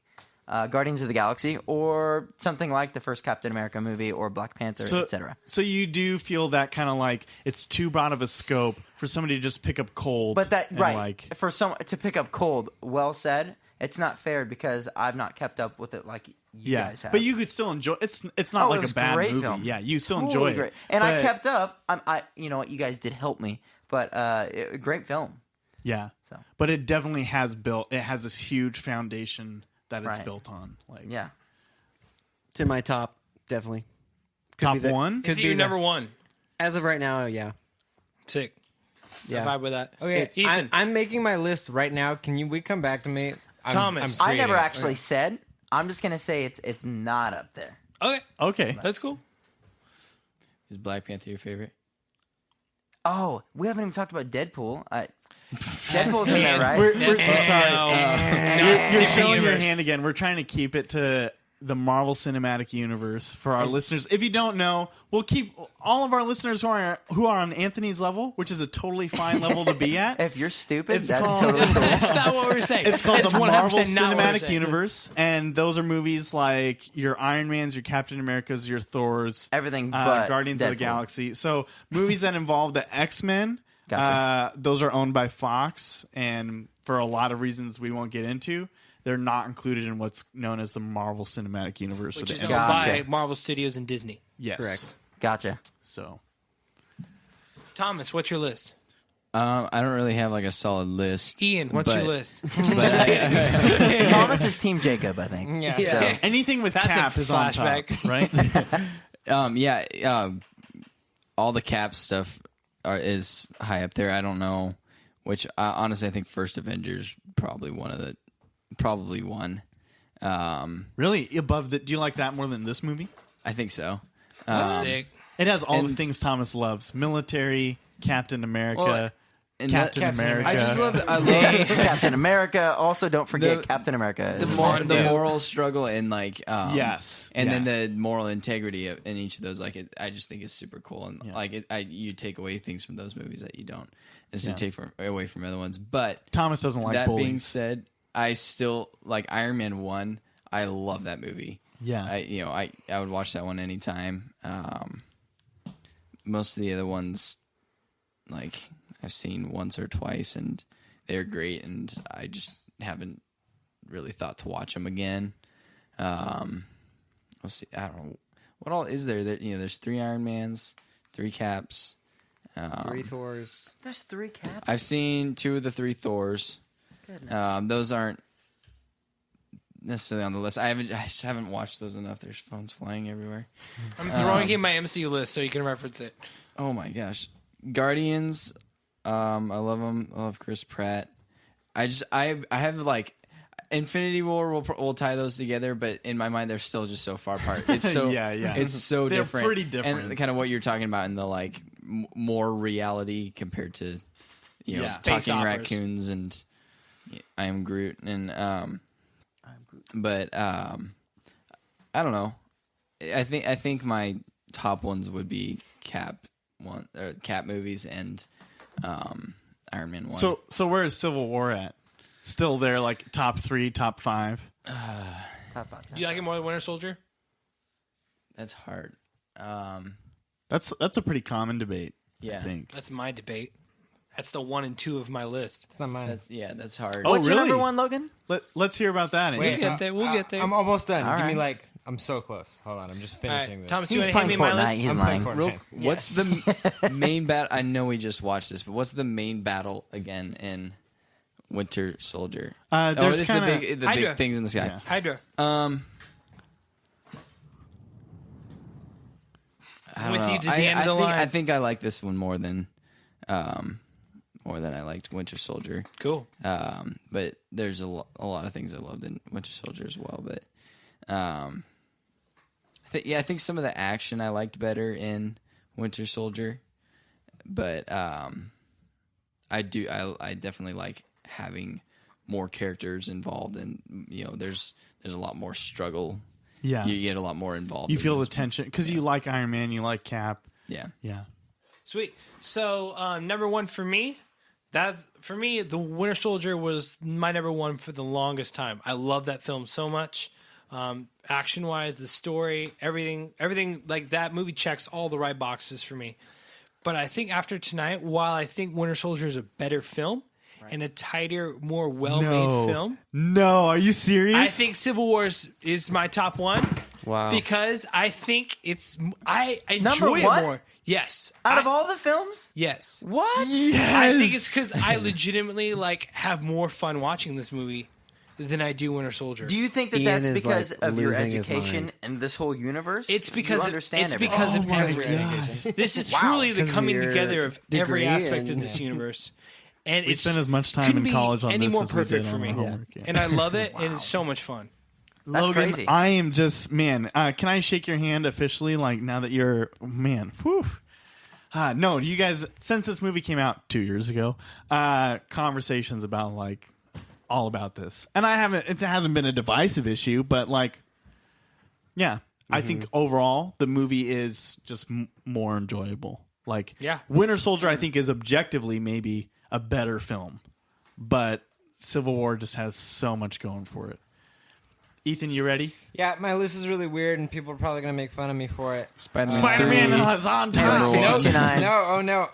Guardians of the Galaxy or something like the first Captain America movie or Black Panther, etc. So you do feel that kind of like it's too broad of a scope for somebody to just pick up cold. But that and right like, for some to pick up cold. Well said. It's not fair because I've not kept up with it like you guys have. but you could still enjoy. It's not it like was a bad great movie. film. Yeah, you still Totally enjoy it. great. And I But- kept up. You know what? You guys did help me, but great film. Yeah. So. But it definitely has built. It has this huge foundation that it's Right. built on. Like Yeah. It's in my top, definitely. top be the- one. Is he your number one? As of right now, yeah. Sick. Yeah. I vibe with that. Okay, Ethan. I'm making my list right now. We come back to me? Thomas. I never creating it. actually said. I'm just gonna say it's not up there. Okay. Okay. That's cool. Is Black Panther your favorite? Oh, we haven't even talked about Deadpool. Deadpool's in there, right? I'm sorry. You're Different showing your universe. hand again. We're trying to keep it to the Marvel Cinematic Universe for our listeners. If you don't know, we'll keep all of our listeners who are on Anthony's level, which is a totally fine level to be at. If you're stupid, It's that's called- totally cool. That's not what we're saying. It's called the 100% Marvel not what we're Cinematic saying. Universe, and those are movies like your Iron Mans, your Captain Americas, your Thors, Everything but Guardians of the Deadpool. Galaxy. So movies that involve the X-Men, Gotcha. those are owned by Fox, and for a lot of reasons we won't get into, they're not included in what's known as the Marvel Cinematic Universe. Which or is the owned MCU. by Marvel Studios and Disney. Yes. Correct. Gotcha. So Thomas, what's your list? I don't really have like a solid list. Ian, what's your but- list? Thomas is Team Jacob, I think. Yeah. So, anything with That's a Cap is on top, flashback. right? All the Cap stuff is high up there. I don't know which. Honestly, I think first Avengers probably one. Really above the. Do you like that more than this movie? I think so. That's sick. It has all the And- things Thomas loves: military, Captain America, Well, and Captain that- America. I just love. I love Captain America. Also, don't forget The- Captain America. the, the moral struggle and like Yes, and yeah. then the moral integrity in each of those. Like I just think is super cool and you take away things from those movies that you don't necessarily take away from other ones. But Thomas doesn't like that bullies. being said, I still like Iron Man 1. I love that movie. Yeah. I would watch that one anytime. Most of the other ones, like I've seen once or twice, and they're great. And I just haven't really thought to watch them again. Let's see. I don't know what all is there. That there's 3 Iron Mans, 3 Caps, 3 Thors. There's 3 Caps. I've seen 2 of the 3 Thors. Those aren't necessarily on the list. I just haven't watched those enough. There's phones flying everywhere. I'm throwing in my MCU list so you can reference it. Oh my gosh, Guardians. I love them. I love Chris Pratt. I have like Infinity War. We'll tie those together, but in my mind, they're still just so far apart. It's so Yeah. It's so They're different. pretty different. And kind of what you're talking about in the like more reality compared to Space talking operas. raccoons and I Am Groot and But I don't know. I think my top ones would be Cap movies and Iron Man 1. So where is Civil War at? Still there, like top 3, top 5. You like it more than Winter Soldier? that's hard. That's a pretty common debate. Yeah. I think. That's my debate. That's the 1 and 2 of my list. It's not mine. That's hard. Oh, What's your really? number 1, Logan? Let's hear about that. We'll get there. We'll get there. I'm almost done. All Give me right. I'm so close. Hold on. I'm just All finishing right, this. Thomas, you He's want to hand playing me my Fortnite. list? He's I'm lying. playing Real, Fortnite. what's the main battle? I know we just watched this, but what's the main battle again in Winter Soldier? There's it's the kinda- big Hydra. things in the sky. Yeah. Hydra. don't with know. you to the end of the line. I think I like this one more than I liked Winter Soldier. Cool. But there's a lot of things I loved in Winter Soldier as well. But I think some of the action I liked better in Winter Soldier. But I definitely like having more characters involved, and there's a lot more struggle. Yeah, you get a lot more involved. You in feel the this tension because you like Iron Man, you like Cap. Yeah. Sweet. So number one for me, the Winter Soldier was my number one for the longest time. I love that film so much. Action wise, the story, everything like that movie checks all the right boxes for me. But I think after tonight, while I think Winter Soldier is a better film and a tighter, more well-made film, No, are you serious? I think Civil War is my top one. Wow. Because I think I enjoy it one? more. Yes. Out of all the films? Yes. What? I think it's because I legitimately have more fun watching this movie than I do Winter Soldier. Do you think that Ian that's is, because like, of your losing his education mind. and this whole universe? It's because you understand it's everything. because of my everything. This is truly the 'Cause of coming your together of every degree aspect of and- this universe. And We it's spent as much time couldn't in be college on any this more as we perfect did for on me. our homework. Yeah. And I love it, and it's so much fun. That's Logan, crazy. I am just can I shake your hand officially? Like now that you're whew. No, you guys. Since this movie came out 2 years ago, conversations about all about this, and it hasn't been a divisive issue, but I think overall the movie is just more enjoyable. Winter Soldier, I think, is objectively maybe a better film, but Civil War just has so much going for it. Ethan, you ready? Yeah, my list is really weird, and people are probably going to make fun of me for it. Spider-Man is on top. Number 59. No.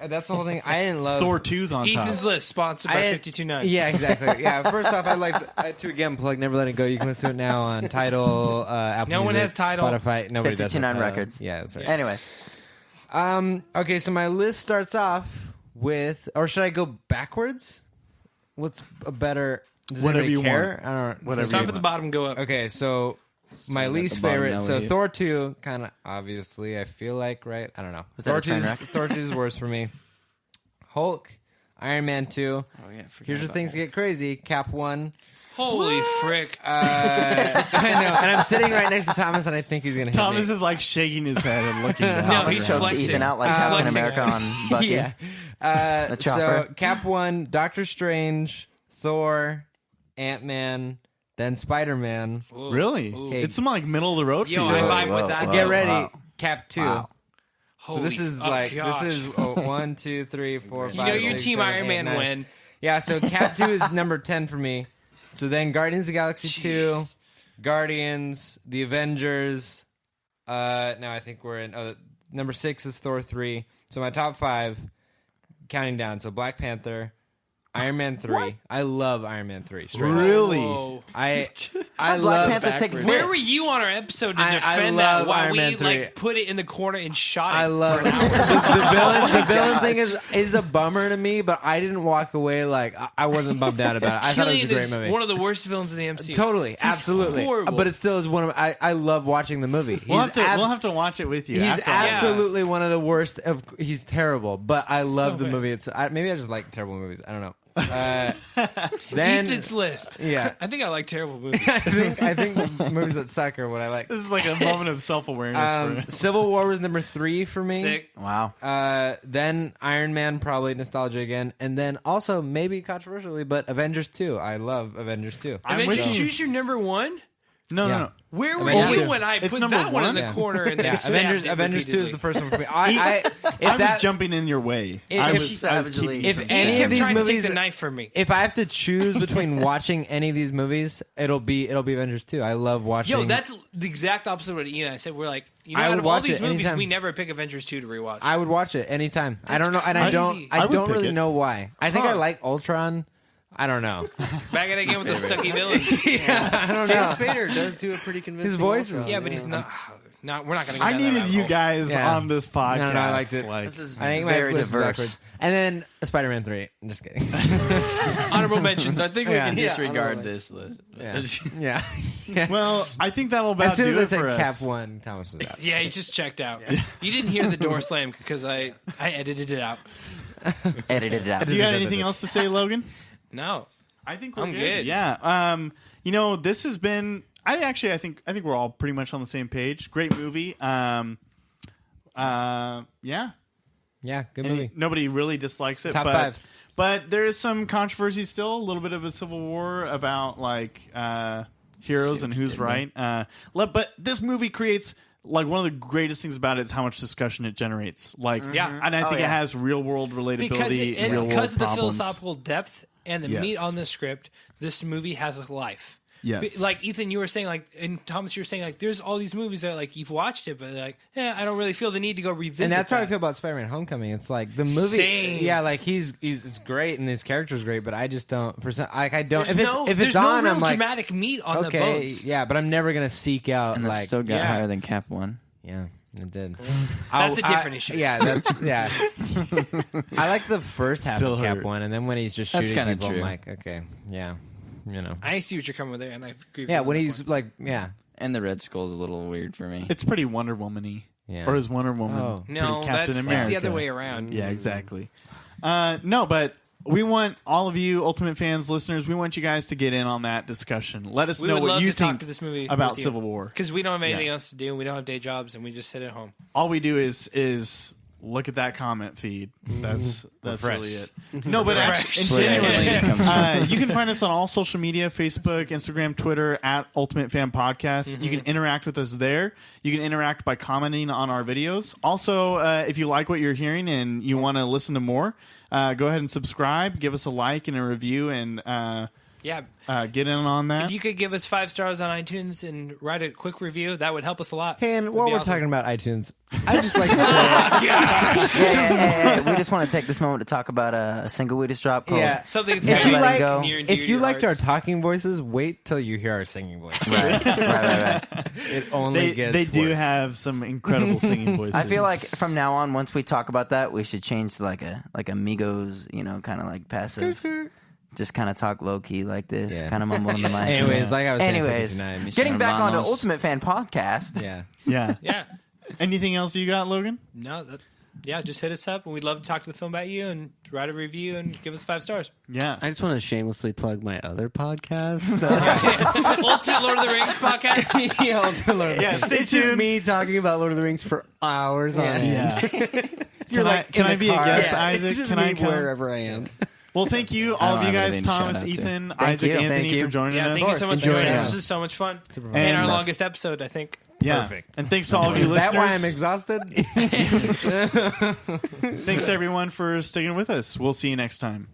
That's the whole thing. I didn't love Thor 2's on top. Ethan's list, sponsored by 52.9. Yeah, exactly. Yeah, first off, I'd like to again plug Never Let It Go. You can listen to it now on Tidal, Apple No one Music, has Tidal. Spotify. Nobody does. 59 have Tidal. records. Yeah, that's right. Anyway, Okay, so my list starts off with, or should I go backwards? What's a better? Does Whatever anybody you care? want. I don't know. Whatever Start you from the want. bottom, go up. Okay, so my at least the bottom, favorite. now So we- Thor 2, kind of obviously, I feel like, right? I don't know. Was that Thor a train 2's wreck? Thor 2 is worse for me. Hulk, Iron Man 2. Oh, yeah, forget Here's where about things that. get crazy. Cap 1. Holy frick. I know, and I'm sitting right next to Thomas, and I think he's gonna hit Thomas me. is shaking his head and looking down. No, he he's chokes flexing. Ethan out like He's Captain flexing. America on Bucky. Yeah. The chopper. So Cap 1, Doctor Strange, Thor, Ant-Man, then Spider-Man. Really? It's some middle of the road for Yo, you. I vibe with that. Get ready, wow. Cap 2. Wow. So this is gosh. this is 1, 2, 3, 4, 5. You know your 6, team 7, Iron 8, Man 9. win. Yeah, so Cap 2 is number 10 for me. So then Guardians of the Galaxy 2, Jeez. Guardians, The Avengers. Now I think we're in number 6 is Thor 3. So my top 5, counting down. So Black Panther, Iron Man 3. I love Iron Man 3. Straight up. Really? Whoa. I Black love Panther take backwards. Where were you on our episode to I defend love that while Iron we Man 3. put it in the corner and shot it? I love for an hour? the villain thing is a bummer to me, but I didn't walk away I wasn't bummed out about it. I thought it was a Killian great is movie. one of the worst villains in the MCU. Totally, absolutely. horrible. But it still is one of I love watching the movie. We'll have to watch it with you. He's after absolutely one of the worst. He's terrible, but I love So the bad. movie. Maybe I just like terrible movies. I don't know. Then Ethan's list. Yeah. I think I like terrible movies. I think movies that suck are what I like. This is like a moment of self-awareness for Civil War was number 3 for me. Sick. Wow. Then Iron Man, probably nostalgia again, and then also maybe controversially, but Avengers 2. I love Avengers 2. I'm And then with you you. choose your number one? No, Yeah. no. Where were Avengers you 2. when I It's put number that one in one? the Yeah. corner and then Yeah, stabbed it Avengers 2 is repeatedly? the first one for me. If I was that- jumping in your way. If- I if was savagely- keeping if you from- He any of kept these trying to movies- take the knife from me. If I have to choose between watching any of these movies, it'll be Avengers 2. I love watching. Yo, that's the exact opposite of what Ian and I said. We're like, I out would of all watch these it movies, anytime. we never pick Avengers 2 to rewatch. I would watch it anytime. I That's don't know, and crazy. I I would don't pick really it. know why. I think I Huh. like Ultron. I don't know. Back at it again with the sucky villains. I don't James know. Spader does do a pretty convincing. His voice Ultron, is- Yeah, but he's not. We're not going to. I needed you guys Yeah. on this podcast. No, I liked it. Like, This is I think my very list is diverse. backwards. And then Spider-Man 3. I'm just kidding. Honorable mentions. I think we can Yeah, disregard totally. this list. Yeah. Yeah. Well, I think that'll about As soon do as I it for said us. Cap 1, Thomas was out. Yeah, he just checked out. You didn't hear the door slam because I edited it out. Edited it out. Do you got anything else to say, Logan? No. I think we're I'm good. Yeah. This has been. I think we're all pretty much on the same page. Great movie. Yeah. Yeah, good movie. Nobody really dislikes it. Top but, 5. But there is some controversy still. A little bit of a civil war about heroes and who's right. But this movie creates. One of the greatest things about it is how much discussion it generates. Yeah. And I think yeah. it has real world relatability, real world because of the problems. philosophical depth and the Yes. meat on the script, this movie has a life. Yes. Like Ethan, you were saying, and Thomas, you were saying, there's all these movies that you've watched it, but I don't really feel the need to go revisit. And that's how I that. feel about Spider-Man: Homecoming. It's like the movie, Same. yeah, he's great and his character's great, but I just don't. I don't. There's If it's no on, real I'm like, dramatic meat on the okay, bones. yeah, but I'm never gonna seek out And that still got yeah. higher than Cap 1. Yeah, it did. That's a different issue. Yeah, that's yeah. I like the first half Still of Cap hurt. 1, and then when he's just That's shooting kinda people, true. I'm like, okay, yeah, I see what you're coming with there, and I agree with yeah. you When on that he's point. like, yeah, And the Red Skull's a little weird for me. It's pretty Wonder Woman-y. Yeah. Or is Wonder Woman Oh. pretty No, Captain that's America? the other way around. Yeah, exactly. No, but we want all of you Ultimate fans, listeners, we want you guys to get in on that discussion. Let us We know would what love you to talk think to this movie about with you. Civil War. Because we don't have anything Yeah. else to do, and we don't have day jobs, and we just sit at home. All we do is look at that comment feed. That's really it. No, but actually, genuinely, you can find us on all social media: Facebook, Instagram, Twitter at Ultimate Fan Podcast. You can interact with us there. You can interact by commenting on our videos. Also, if you like what you're hearing and you want to listen to more, go ahead and subscribe. Give us a like and a review, and Yeah. get in on that. If you could give us 5 stars on iTunes and write a quick review, that would help us a lot. Hey, and That'd while be we're awesome. talking about iTunes, I just like to say, Hey, we just want to take this moment to talk about a single we just dropped called Yeah. Something that's If very you like- near and dear if to you your liked our hearts. talking voices, wait till you hear our singing voices. Right. It only gets they do worse. have some incredible singing voices. I feel like from now on, once we talk about that, we should change to like Amigos, kind of like passive. Just kind of talk low key like this, Yeah. kind of mumble in the mic. Anyways, like I was saying, Anyways, 59. getting back onto Hermanos. Ultimate Fan Podcast. Yeah. yeah. Yeah. Anything else you got, Logan? No, just hit us up, and we'd love to talk to the film about you and write a review and give us 5 stars. Yeah. I just want to shamelessly plug my other podcast. Ultimate Lord of the Rings podcast. Yeah, stay It's just tuned. me talking about Lord of the Rings for hours on end. Yeah. Can I be a guest, Yeah, Isaac? it's just Can me I come? wherever I am. Well, thank you, all don't of you have guys, anything to shout Thomas, out to. Ethan, Thank Isaac, you. Anthony, Thank you. for joining Yeah, us. thank you so much for Enjoy joining it. us. This was so much fun. And Thank our you. longest episode, I think. Yeah. Perfect. And thanks to all of you Is listeners. that why I'm exhausted? Thanks, everyone, for sticking with us. We'll see you next time.